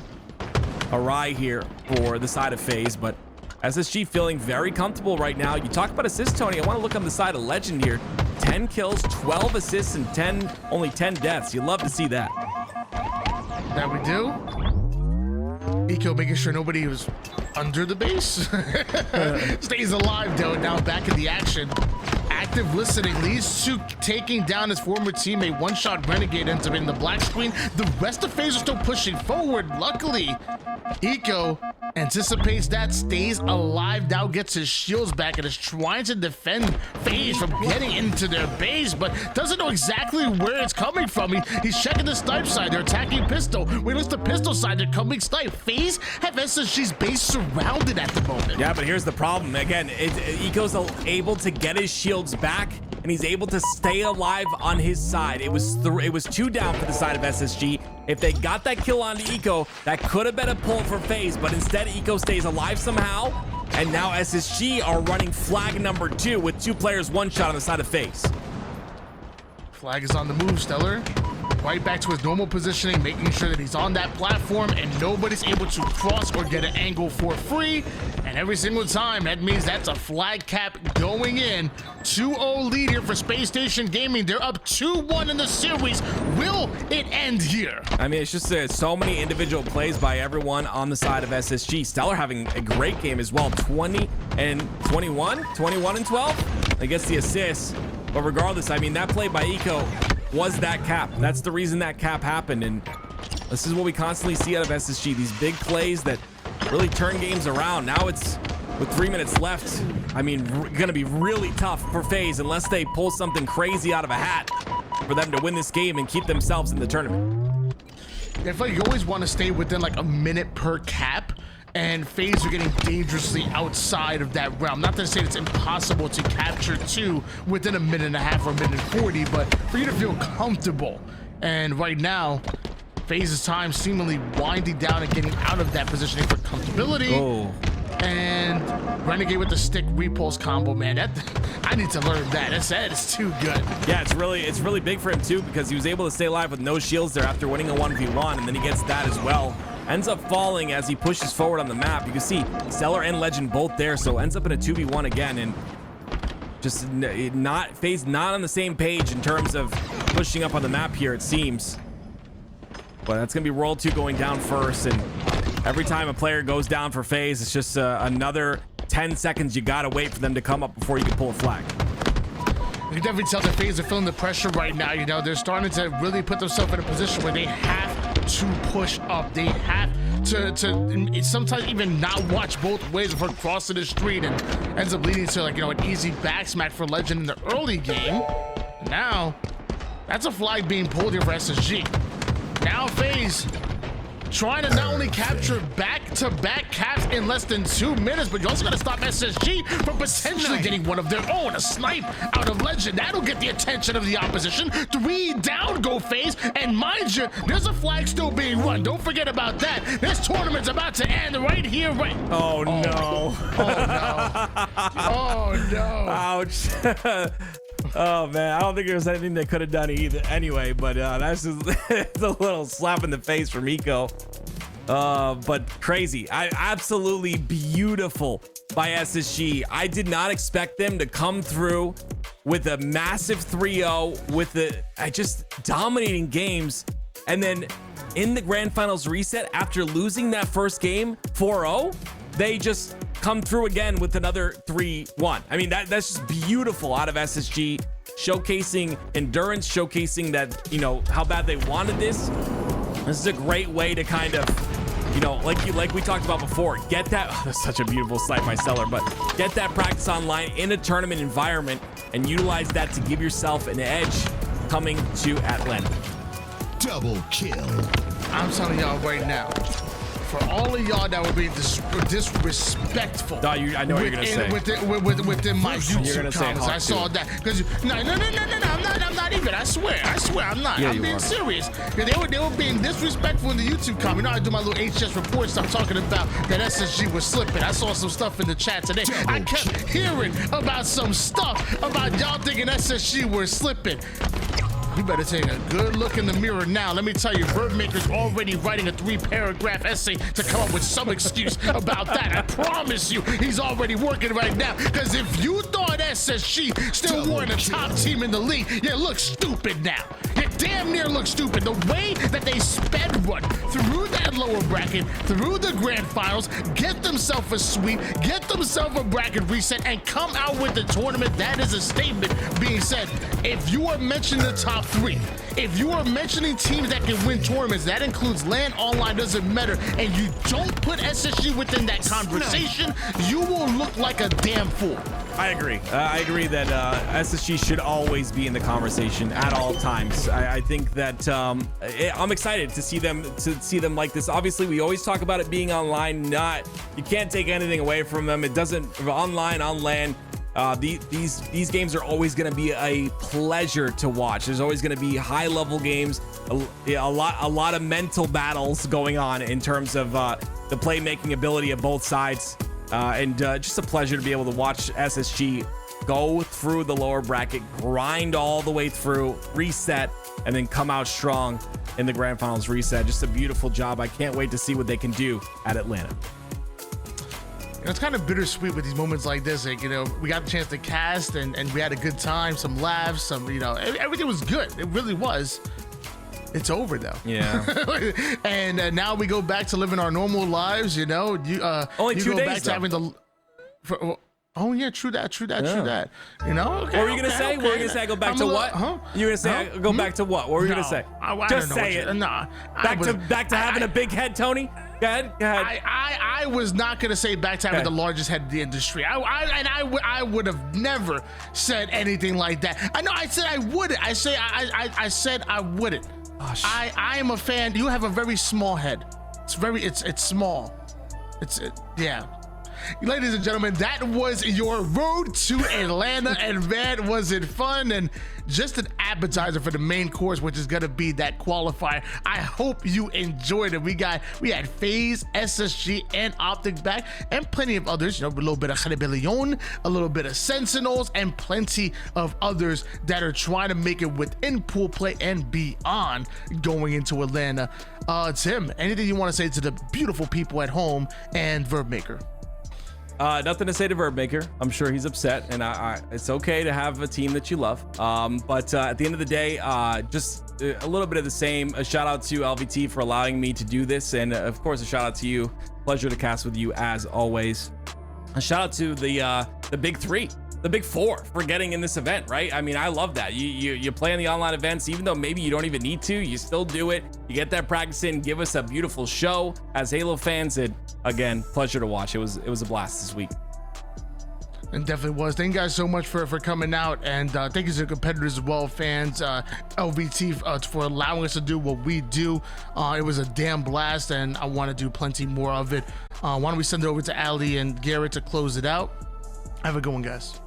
C: awry here for the side of Faze, but SSG feeling very comfortable right now. You talk about assists, Tony. I want to look on the side of Legend here. 10 kills, 12 assists, and only 10 deaths. You love to see that.
B: That we do. Eco making sure nobody was under the base. Stays alive though, now back in the action. active listening leads to taking down his former teammate. One shot Renegade ends up in the black screen. The rest of Faze are still pushing forward. Luckily, Eco anticipates that, stays alive, now gets his shields back and is trying to defend Faze from getting into their base, but doesn't know exactly where it's coming from. He's checking the snipe side. They're attacking pistol. When it's the pistol side, they're coming snipe. Faze have SSG's base surrounded at the moment.
C: Yeah, but here's the problem. Again, Eco's able to get his shields back, and he's able to stay alive on his side. It was 2 down for the side of SSG. If they got that kill on Eco, that could have been a pull for Faze, but instead Eco stays alive somehow, and now SSG are running flag number 2 with 2 players, 1 shot on the side of Faze.
B: Flag is on the move, Stellar. Right back to his normal positioning, making sure that he's on that platform and nobody's able to cross or get an angle for free. And every single time, that means that's a flag cap going in. 2-0 lead here for Space Station Gaming. They're up 2-1 in the series. Will it end here?
C: I mean, it's just so many individual plays by everyone on the side of SSG. Stellar having a great game as well. 20 and 21, 21 and 12. I guess the assists. But regardless, I mean, that play by Eco was that cap. That's the reason that cap happened. And this is what we constantly see out of SSG. These big plays that really turn games around. Now it's, with 3 minutes left, I mean, gonna be really tough for FaZe unless they pull something crazy out of a hat for them to win this game and keep themselves in the tournament.
B: I feel like you always want to stay within like a minute per cap, and FaZe are getting dangerously outside of that realm. Not to say it's impossible to capture 2 within a minute and a half or a minute 40, but for you to feel comfortable. And right now, FaZe's time seemingly winding down and getting out of that positioning for comfortability.
C: Oh.
B: And Renegade with the stick repulse combo, man. I need to learn that. That is too good.
C: Yeah, it's really big for him too, because he was able to stay alive with no shields there after winning a 1v1, and then he gets that as well. Ends up falling as he pushes forward on the map. You can see Stellar and Legend both there, so ends up in a 2v1 again, and just FaZe not on the same page in terms of pushing up on the map here, it seems. But that's gonna be World 2 going down first, and every time a player goes down for FaZe, it's just another 10 seconds you gotta wait for them to come up before you can pull a flag.
B: You can definitely tell that FaZe are feeling the pressure right now. You know, they're starting to really put themselves in a position where they have to push up. They have to sometimes even not watch both ways before crossing the street, and ends up leading to, like, you know, an easy back smack for Legend in the early game. Now, that's a flag being pulled here for SSG. Now FaZe trying to not only capture back-to-back caps in less than 2 minutes, but you also got to stop SSG from potentially getting one of their own. A snipe out of Legend. That'll get the attention of the opposition. 3 down go FaZe, and mind you, there's a flag still being run. Don't forget about that. This tournament's about to end right here, right?
C: Oh, no.
B: Oh, no. Oh, no.
C: Ouch. Oh man, I don't think there was anything they could have done either anyway, but that's just it's a little slap in the face from Eco. But crazy. Absolutely beautiful by SSG. I did not expect them to come through with a massive 3-0 with just dominating games, and then in the Grand Finals reset, after losing that first game 4-0, they just come through again with another 3-1. I mean, that's just beautiful out of SSG, showcasing endurance, showcasing that, you know, how bad they wanted this. This is a great way to kind of, you know, like we talked about before, get that, that's such a beautiful snipe by Stellar, but get that practice online in a tournament environment and utilize that to give yourself an edge coming to Atlanta.
D: Double kill.
B: I'm telling y'all right now, for all of y'all that would be disrespectful.
C: No, I know what you're gonna say.
B: Within my
C: You're
B: YouTube
C: gonna say
B: comments, I saw that. Because no, I'm not even. I swear, I'm not.
C: Yeah,
B: I'm being serious. They were being disrespectful in the YouTube comment. You know, I do my little HS report stuff talking about that SSG was slipping. I saw some stuff in the chat today. I kept hearing about some stuff about y'all thinking SSG were slipping. You better take a good look in the mirror now. Let me tell you, Birdmaker's already writing a 3-paragraph essay to come up with some excuse about that. I promise you, he's already working right now. Because if you thought SSG still weren't a top team in the league, you look stupid now. You damn near look stupid. The way that they sped run through that lower bracket, through the grand finals, get themselves a sweep, get themselves a bracket reset, and come out with the tournament. That is a statement being said. If you are mentioning the top 3, if you are mentioning teams that can win tournaments, that includes LAN, online, doesn't matter, and you don't put SSG within that conversation, you will look like a damn fool.
C: I agree. I agree that SSG should always be in the conversation at all times. I think that I'm excited to see them like this. Obviously, we always talk about it being online. You can't take anything away from them. It doesn't online on LAN. These games are always going to be a pleasure to watch. There's always going to be high level games, a lot of mental battles going on in terms of the playmaking ability of both sides. And just a pleasure to be able to watch SSG go through the lower bracket, grind all the way through, reset, and then come out strong in the grand finals reset. Just a beautiful job. I can't wait to see what they can do at Atlanta.
B: It's kind of bittersweet with these moments like this. Like, we got the chance to cast and we had a good time, some laughs, some, everything was good. It really was. It's over though.
C: Yeah.
B: And now we go back to living our normal lives.
C: Only
B: you
C: 2
B: go
C: days
B: back to
C: though.
B: having the. Oh yeah, true that. Okay,
C: what were you gonna say? What were you gonna say? I go back to what?
B: Huh?
C: You gonna say I go back to what? What were you gonna say?
B: I
C: Just
B: don't know
C: say it.
B: Nah.
C: Back to having a big head, Tony. Go ahead.
B: I was not gonna say back to having the largest head in the industry. I would have never said anything like that. I know. I said I wouldn't. I said I wouldn't.
C: Gosh.
B: I am a fan. You have a very small head. It's small. Yeah. Ladies and gentlemen, that was your road to Atlanta, and man, was it fun, and just an appetizer for the main course, which is gonna be that qualifier. I hope you enjoyed it. We had Faze, SSG, and Optic back, and plenty of others, a little bit of Rebellion, a little bit of Sentinels, and plenty of others that are trying to make it within pool play and beyond going into Atlanta. Tim, anything you want to say to the beautiful people at home and Verbmaker?
C: Nothing to say to Verbmaker. I'm sure he's upset, and it's okay to have a team that you love. But at the end of the day, just a little bit of the same. A shout out to LVT for allowing me to do this, and of course, a shout out to you. Pleasure to cast with you as always. A shout out to the big 3. The big 4 for getting in this event, right? I mean, I love that. You play in the online events, even though maybe you don't even need to, you still do it. You get that practice in, give us a beautiful show as Halo fans. And again, pleasure to watch. It was a blast this week.
B: It definitely was. Thank you guys so much for coming out, and thank you to the competitors as well, fans, LVT, for allowing us to do what we do. It was a damn blast, and I want to do plenty more of it. Why don't we send it over to Ali and Garrett to close it out? Have a good one, guys.